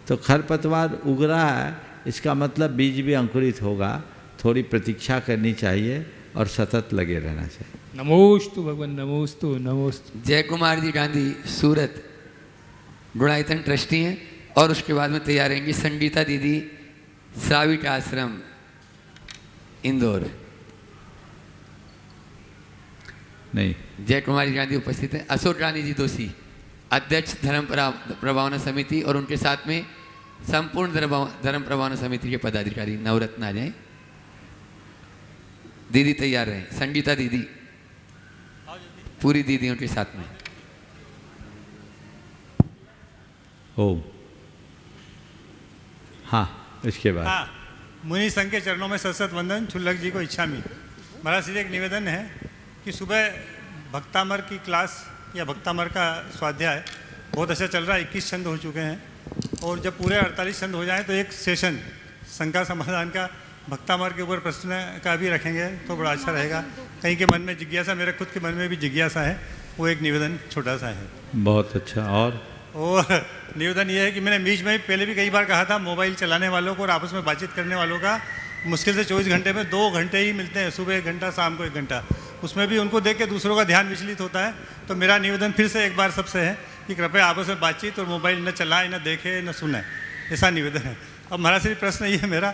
तो खरपतवार उग रहा है, इसका मतलब बीज भी अंकुरित होगा। थोड़ी प्रतीक्षा करनी चाहिए और सतत लगे रहना चाहिए। नमोस्तु भगवान, नमोस्तु नमोस्तु। जय कुमार जी गांधी सूरत गुणायतन ट्रस्टी हैं। और उसके बाद में तैयार रहेंगी संगीता दीदी साविट आश्रम इंदौर। नहीं, जय कुमारी गांधी उपस्थित हैं। अशोक रानी जी दोषी अध्यक्ष धर्म प्रभावना समिति और उनके साथ में संपूर्ण धर्म प्रभावना समिति के पदाधिकारी नवरत्न आ जाएं। दीदी तैयार रहें। संगीता दीदी, पूरी दीदियों के साथ में। ओम। हाँ, इसके बाद हाँ, मुनि संघ के चरणों में सतसत वंदन। छुल्लक जी को इच्छा में महाराज श्री एक निवेदन है कि सुबह भक्तामर की क्लास या भक्तामर का स्वाध्याय बहुत अच्छा चल रहा है। 21 छंद हो चुके हैं और जब पूरे 48 छंद हो जाएं तो एक सेशन शंका समाधान का भक्तामर के ऊपर प्रश्न का भी रखेंगे तो बड़ा अच्छा रहेगा। कहीं के मन में जिज्ञासा, मेरे खुद के मन में भी जिज्ञासा है, वो एक निवेदन छोटा सा है। बहुत अच्छा। और निवेदन ये है कि मैंने बीच में पहले भी कई बार कहा था, मोबाइल चलाने वालों को और आपस में बातचीत करने वालों का मुश्किल से 24 घंटे में 2 घंटे ही मिलते हैं, सुबह 1 घंटा, शाम को 1 घंटा। उसमें भी उनको देख के दूसरों का ध्यान विचलित होता है। तो मेरा निवेदन फिर से एक बार सबसे है कि कृपया आपस में बातचीत और मोबाइल न चलाएं, न देखें, न सुने, ऐसा निवेदन है। अब महाराज श्री प्रश्न ये है मेरा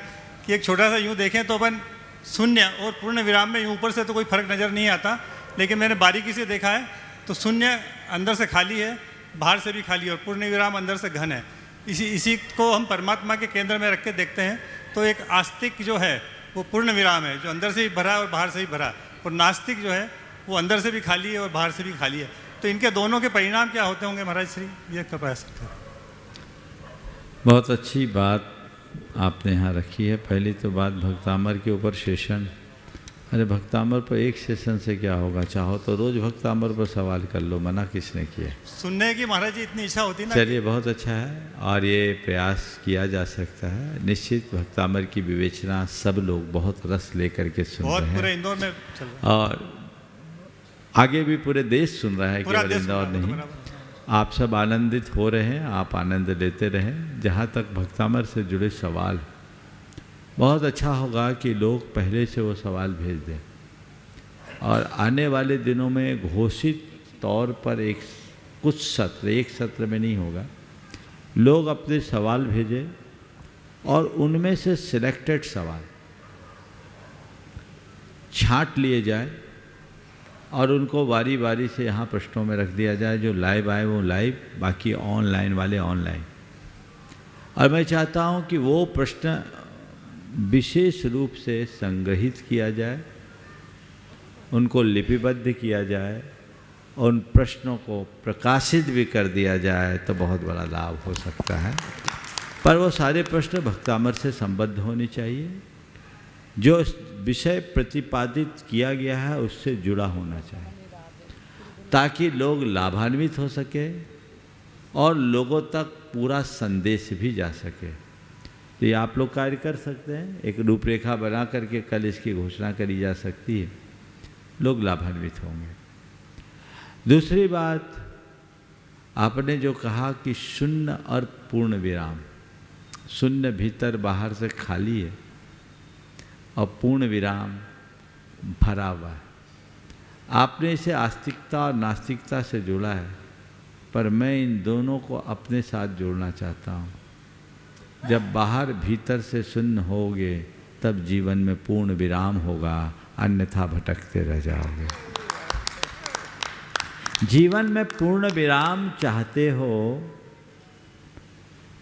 कि एक छोटा सा यूँ देखें तो अपन शून्य और पूर्ण विराम में यूँ ऊपर से तो कोई फर्क नज़र नहीं आता, लेकिन मैंने बारीकी से देखा है तो शून्य अंदर से खाली है, बाहर से भी खाली है, और पूर्ण विराम अंदर से घन है। इसी को हम परमात्मा के केंद्र में रख के देखते हैं तो एक आस्तिक जो है वो पूर्ण विराम है, जो अंदर से भी भरा और बाहर से भी भरा, और नास्तिक जो है वो अंदर से भी खाली है और बाहर से भी खाली है। तो इनके दोनों के परिणाम क्या होते होंगे महाराज श्री, ये कृपया सकते। बहुत अच्छी बात आपने यहाँ रखी है। पहली तो बात भक्तामर के ऊपर सेशन। अरे भक्तामर पर एक सेशन से क्या होगा, चाहो तो रोज भक्तामर पर सवाल कर लो, मना किसने किया। सुनने की महाराज जी इतनी इच्छा होती ना। चलिए, बहुत अच्छा है और ये प्रयास किया जा सकता है। निश्चित भक्तामर की विवेचना सब लोग बहुत रस लेकर के सुन रहे हैं, पूरे इंदौर में चल रहा है। और आगे भी पूरे देश सुन रहा है, केवल इंदौर नहीं। आप सब आनंदित हो रहे हैं, आप आनंद लेते रहें। जहाँ तक भक्तामर से जुड़े सवाल, बहुत अच्छा होगा कि लोग पहले से वो सवाल भेज दें और आने वाले दिनों में घोषित तौर पर कुछ सत्र, एक सत्र में नहीं होगा, लोग अपने सवाल भेजें और उनमें से सिलेक्टेड सवाल छांट लिए जाए और उनको बारी बारी से यहाँ प्रश्नों में रख दिया जाए। जो लाइव आए वो लाइव, बाकी ऑनलाइन वाले ऑनलाइन। और मैं चाहता हूँ कि वो प्रश्न विशेष रूप से संग्रहित किया जाए, उनको लिपिबद्ध किया जाए, और उन प्रश्नों को प्रकाशित भी कर दिया जाए तो बहुत बड़ा लाभ हो सकता है। पर वो सारे प्रश्न भक्तामृत से संबद्ध होने चाहिए, जो विषय प्रतिपादित किया गया है उससे जुड़ा होना चाहिए, ताकि लोग लाभान्वित हो सके और लोगों तक पूरा संदेश भी जा सके। तो ये आप लोग कार्य कर सकते हैं, एक रूपरेखा बना करके कल इसकी घोषणा करी जा सकती है, लोग लाभान्वित होंगे। दूसरी बात, आपने जो कहा कि शून्य और पूर्ण विराम, शून्य भीतर बाहर से खाली है और पूर्ण विराम भरा हुआ है। आपने इसे आस्तिकता और नास्तिकता से जोड़ा है, पर मैं इन दोनों को अपने साथ जोड़ना चाहता हूँ। जब बाहर भीतर से शून्य होगे तब जीवन में पूर्ण विराम होगा, अन्यथा भटकते रह जाओगे। जीवन में पूर्ण विराम चाहते हो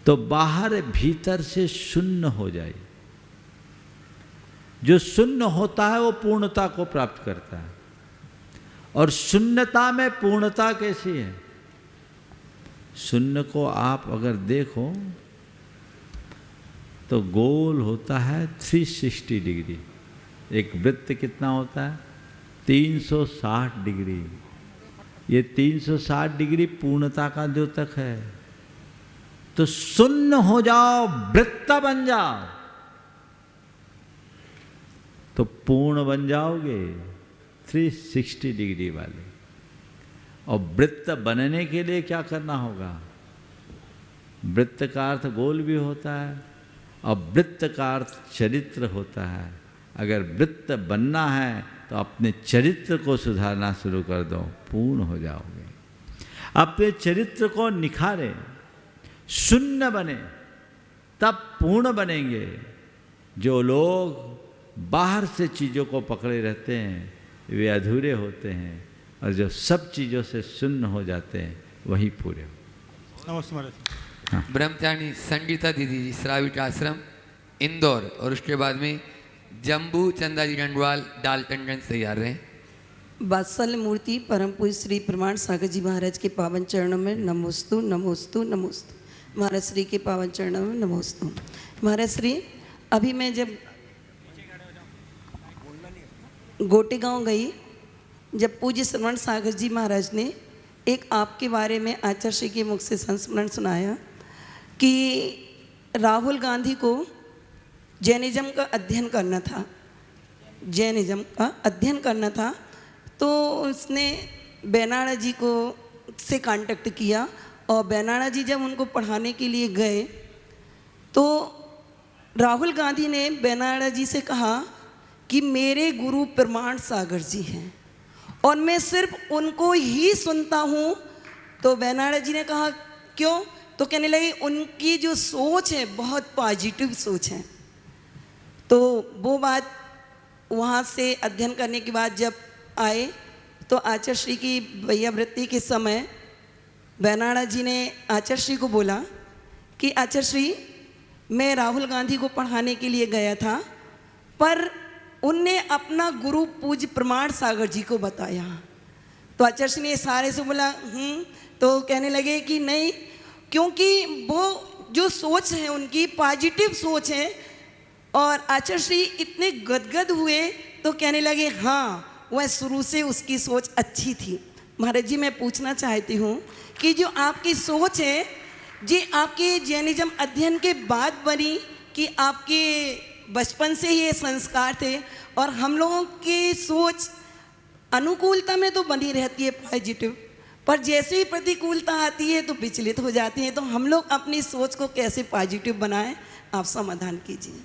तो बाहर भीतर से शून्य हो जाए। जो शून्य होता है वो पूर्णता को प्राप्त करता है, और शून्यता में पूर्णता कैसी है? शून्य को आप अगर देखो तो गोल होता है 360 डिग्री। एक वृत्त कितना होता है? 360 डिग्री। ये 360 डिग्री पूर्णता का द्योतक है। तो शून्य हो जाओ, वृत्त बन जाओ, तो पूर्ण बन जाओगे 360 डिग्री वाले। और वृत्त बनने के लिए क्या करना होगा? वृत्त का अर्थ गोल भी होता है और वृत्त का अर्थ चरित्र होता है। अगर वृत्त बनना है तो अपने चरित्र को सुधारना शुरू कर दो, पूर्ण हो जाओगे। अपने चरित्र को निखारें, शून्य बने, तब पूर्ण बनेंगे। जो लोग बाहर से चीज़ों को पकड़े रहते हैं वे अधूरे होते हैं, और जो सब चीज़ों से शून्य हो जाते हैं वही पूरे हो। नमस्ते महाराज। हाँ। ब्रह्मचारिणी संगीता दीदी जी, श्राविक आश्रम, इंदौर, और उसके बाद में जम्बू चंदा जी डंडवाल, डाल्टनगंज तैयार रहे। वात्सल्य मूर्ति परम पूज्य श्री प्रमाण सागर जी महाराज के पावन चरणों में नमोस्तु नमोस्तु नमोस्तु। महाराज श्री के पावन चरणों में नमोस्तु। महाराज श्री, अभी मैं जब गोटेगांव गई, जब पूज्य श्रवण सागर जी महाराज ने एक आपके बारे में आचार्य श्री के मुख से संस्मरण सुनाया कि राहुल गांधी को जैनिज्म का अध्ययन करना था, जैनिज्म का अध्ययन करना था, तो उसने बेनाड़ा जी को से कांटेक्ट किया, और बेनाड़ा जी जब उनको पढ़ाने के लिए गए तो राहुल गांधी ने बेनाड़ा जी से कहा कि मेरे गुरु प्रमाण सागर जी हैं और मैं सिर्फ उनको ही सुनता हूँ। तो बेनाड़ा जी ने कहा क्यों? तो कहने लगे उनकी जो सोच है बहुत पॉजिटिव सोच है। तो वो बात वहाँ से अध्ययन करने के बाद जब आए तो आचार्य श्री की वैयावृत्ति के समय बेनाड़ा जी ने आचार्य श्री को बोला कि आचार्य श्री, मैं राहुल गांधी को पढ़ाने के लिए गया था, पर उनने अपना गुरु पूज्य प्रमाण सागर जी को बताया। तो आचार्य श्री ने सारे से बोला तो कहने लगे कि नहीं, क्योंकि वो जो सोच है उनकी पॉजिटिव सोच है। और आचार्य श्री इतने गदगद हुए तो कहने लगे हाँ, वह शुरू से उसकी सोच अच्छी थी। महाराज जी, मैं पूछना चाहती हूँ कि जो आपकी सोच है जी आपके जैनिज्म अध्ययन के बाद बनी कि आपके बचपन से ही ये संस्कार थे? और हम लोगों की सोच अनुकूलता में तो बनी रहती है पॉजिटिव, पर जैसे ही प्रतिकूलता आती है तो विचलित हो जाती है। तो हम लोग अपनी सोच को कैसे पॉजिटिव बनाएं, आप समाधान कीजिए।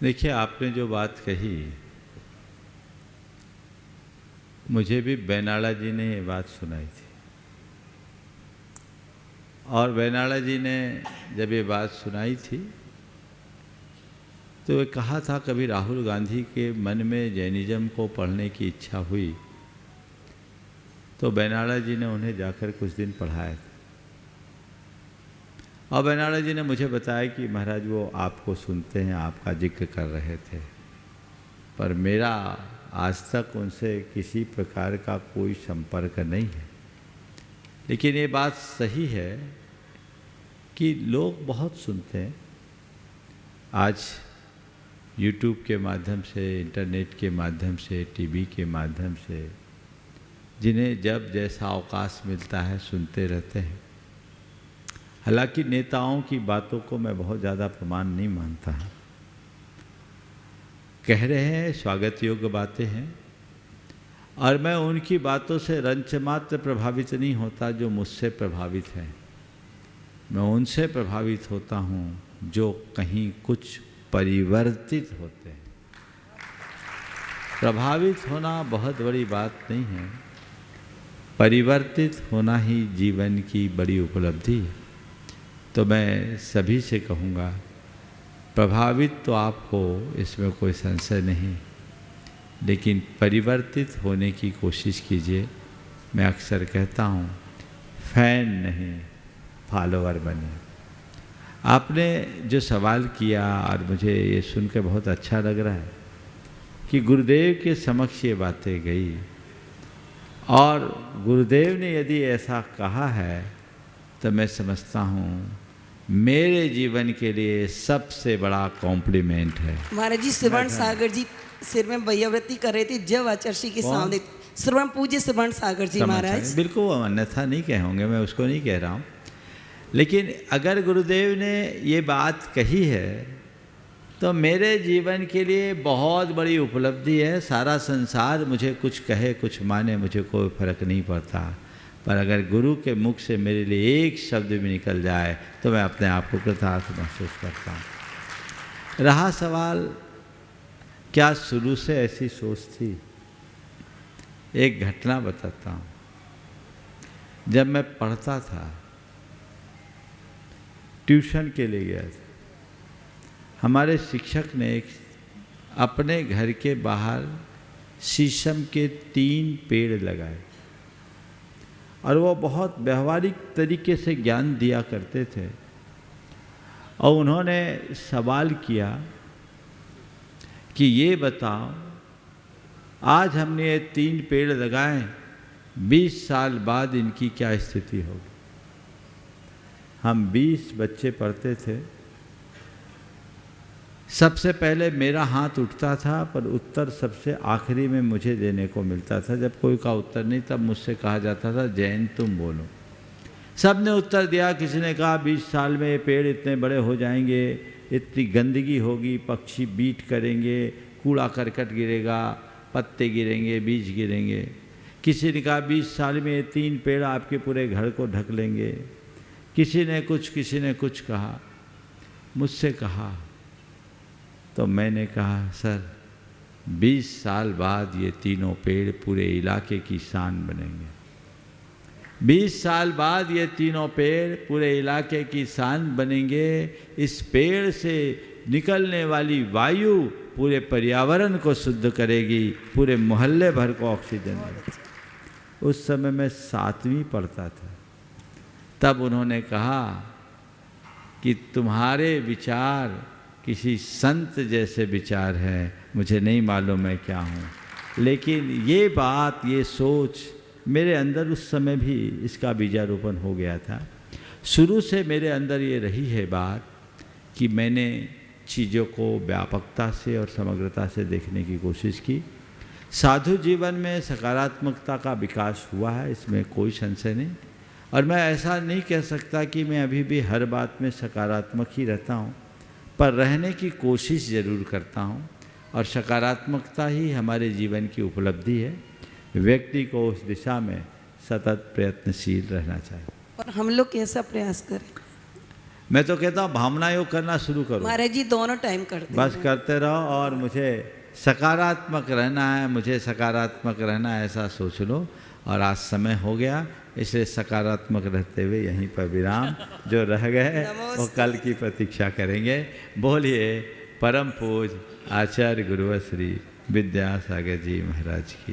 देखिए, आपने जो बात कही, मुझे भी बेनाड़ा जी ने ये बात सुनाई थी, और बेनाड़ा जी ने जब ये बात सुनाई थी तो वे कहा था कभी राहुल गांधी के मन में जैनिज्म को पढ़ने की इच्छा हुई तो बैनाला जी ने उन्हें जाकर कुछ दिन पढ़ाया था। और बैनाला जी ने मुझे बताया कि महाराज वो आपको सुनते हैं, आपका जिक्र कर रहे थे, पर मेरा आज तक उनसे किसी प्रकार का कोई संपर्क नहीं है। लेकिन ये बात सही है कि लोग बहुत सुनते हैं। आज YouTube के माध्यम से, इंटरनेट के माध्यम से, टीवी के माध्यम से, जिन्हें जब जैसा अवकाश मिलता है सुनते रहते हैं। हालांकि नेताओं की बातों को मैं बहुत ज़्यादा प्रमाण नहीं मानता। कह रहे हैं स्वागत योग्य बातें हैं, और मैं उनकी बातों से रंच मात्र प्रभावित नहीं होता जो मुझसे प्रभावित हैं। मैं उनसे प्रभावित होता हूँ जो कहीं कुछ परिवर्तित होते हैं। प्रभावित होना बहुत बड़ी बात नहीं है, परिवर्तित होना ही जीवन की बड़ी उपलब्धि है। तो मैं सभी से कहूँगा, प्रभावित तो आप हो, इसमें कोई संशय नहीं, लेकिन परिवर्तित होने की कोशिश कीजिए। मैं अक्सर कहता हूँ, फैन नहीं फॉलोअर बने। आपने जो सवाल किया और मुझे ये सुन के बहुत अच्छा लग रहा है कि गुरुदेव के समक्ष ये बातें गई, और गुरुदेव ने यदि ऐसा कहा है तो मैं समझता हूँ मेरे जीवन के लिए सबसे बड़ा कॉम्प्लीमेंट है। महाराज जी श्रवण सागर जी सिर में भैयाव्रती कर रहे थे जब आचार्य के सामने, श्रवण पूज्य श्रवण सागर जी महाराज। बिल्कुल वो अन्यथा नहीं कहे होंगे, मैं उसको नहीं कह रहा हूँ। लेकिन अगर गुरुदेव ने ये बात कही है तो मेरे जीवन के लिए बहुत बड़ी उपलब्धि है। सारा संसार मुझे कुछ कहे कुछ माने, मुझे कोई फर्क नहीं पड़ता, पर अगर गुरु के मुख से मेरे लिए एक शब्द भी निकल जाए तो मैं अपने आप को कृतार्थ महसूस करता हूँ। रहा सवाल, क्या शुरू से ऐसी सोच थी? एक घटना बताता हूँ। जब मैं पढ़ता था, ट्यूशन के लिए गया था, हमारे शिक्षक ने अपने घर के बाहर शीशम के 3 पेड़ लगाए, और वो बहुत व्यवहारिक तरीके से ज्ञान दिया करते थे। और उन्होंने सवाल किया कि ये बताओ, आज हमने ये 3 पेड़ लगाए, 20 साल बाद इनकी क्या स्थिति होगी? हम 20 बच्चे पढ़ते थे। सबसे पहले मेरा हाथ उठता था, पर उत्तर सबसे आखिरी में मुझे देने को मिलता था। जब कोई का उत्तर नहीं, तब मुझसे कहा जाता था जैन तुम बोलो। सब ने उत्तर दिया। किसी ने कहा 20 साल में ये पेड़ इतने बड़े हो जाएंगे, इतनी गंदगी होगी, पक्षी बीट करेंगे, कूड़ा करकट गिरेगा, पत्ते गिरेंगे, बीज गिरेंगे। किसी ने कहा 20 साल में ये 3 पेड़ आपके पूरे घर को ढक लेंगे। किसी ने कुछ कहा। मुझसे कहा तो मैंने कहा, सर 20 साल बाद ये तीनों पेड़ पूरे इलाके की शान बनेंगे। 20 साल बाद ये तीनों पेड़ पूरे इलाके की शान बनेंगे। इस पेड़ से निकलने वाली वायु पूरे पर्यावरण को शुद्ध करेगी, पूरे मोहल्ले भर को ऑक्सीजन देगी। उस समय मैं 7वीं पढ़ता था। तब उन्होंने कहा कि तुम्हारे विचार किसी संत जैसे विचार है, मुझे नहीं मालूम मैं क्या हूँ, लेकिन ये बात, ये सोच मेरे अंदर उस समय भी इसका बीजारोपण हो गया था। शुरू से मेरे अंदर ये रही है बात कि मैंने चीज़ों को व्यापकता से और समग्रता से देखने की कोशिश की। साधु जीवन में सकारात्मकता का विकास हुआ है, इसमें कोई संशय नहीं। और मैं ऐसा नहीं कह सकता कि मैं अभी भी हर बात में सकारात्मक ही रहता हूँ, पर रहने की कोशिश ज़रूर करता हूँ। और सकारात्मकता ही हमारे जीवन की उपलब्धि है। व्यक्ति को उस दिशा में सतत प्रयत्नशील रहना चाहिए। और हम लोग कैसा प्रयास करें? मैं तो कहता हूँ भावना योग करना शुरू करो। महाराज जी दोनों टाइम करते बस करते रहो, और मुझे सकारात्मक रहना है, मुझे सकारात्मक रहना है, ऐसा सोच लो। और आज समय हो गया, इसलिए सकारात्मक रहते हुए यहीं पर विराम। जो रह गए वो कल की प्रतीक्षा करेंगे। बोलिए परम पूज्य आचार्य गुरुवर श्री विद्यासागर जी महाराज की।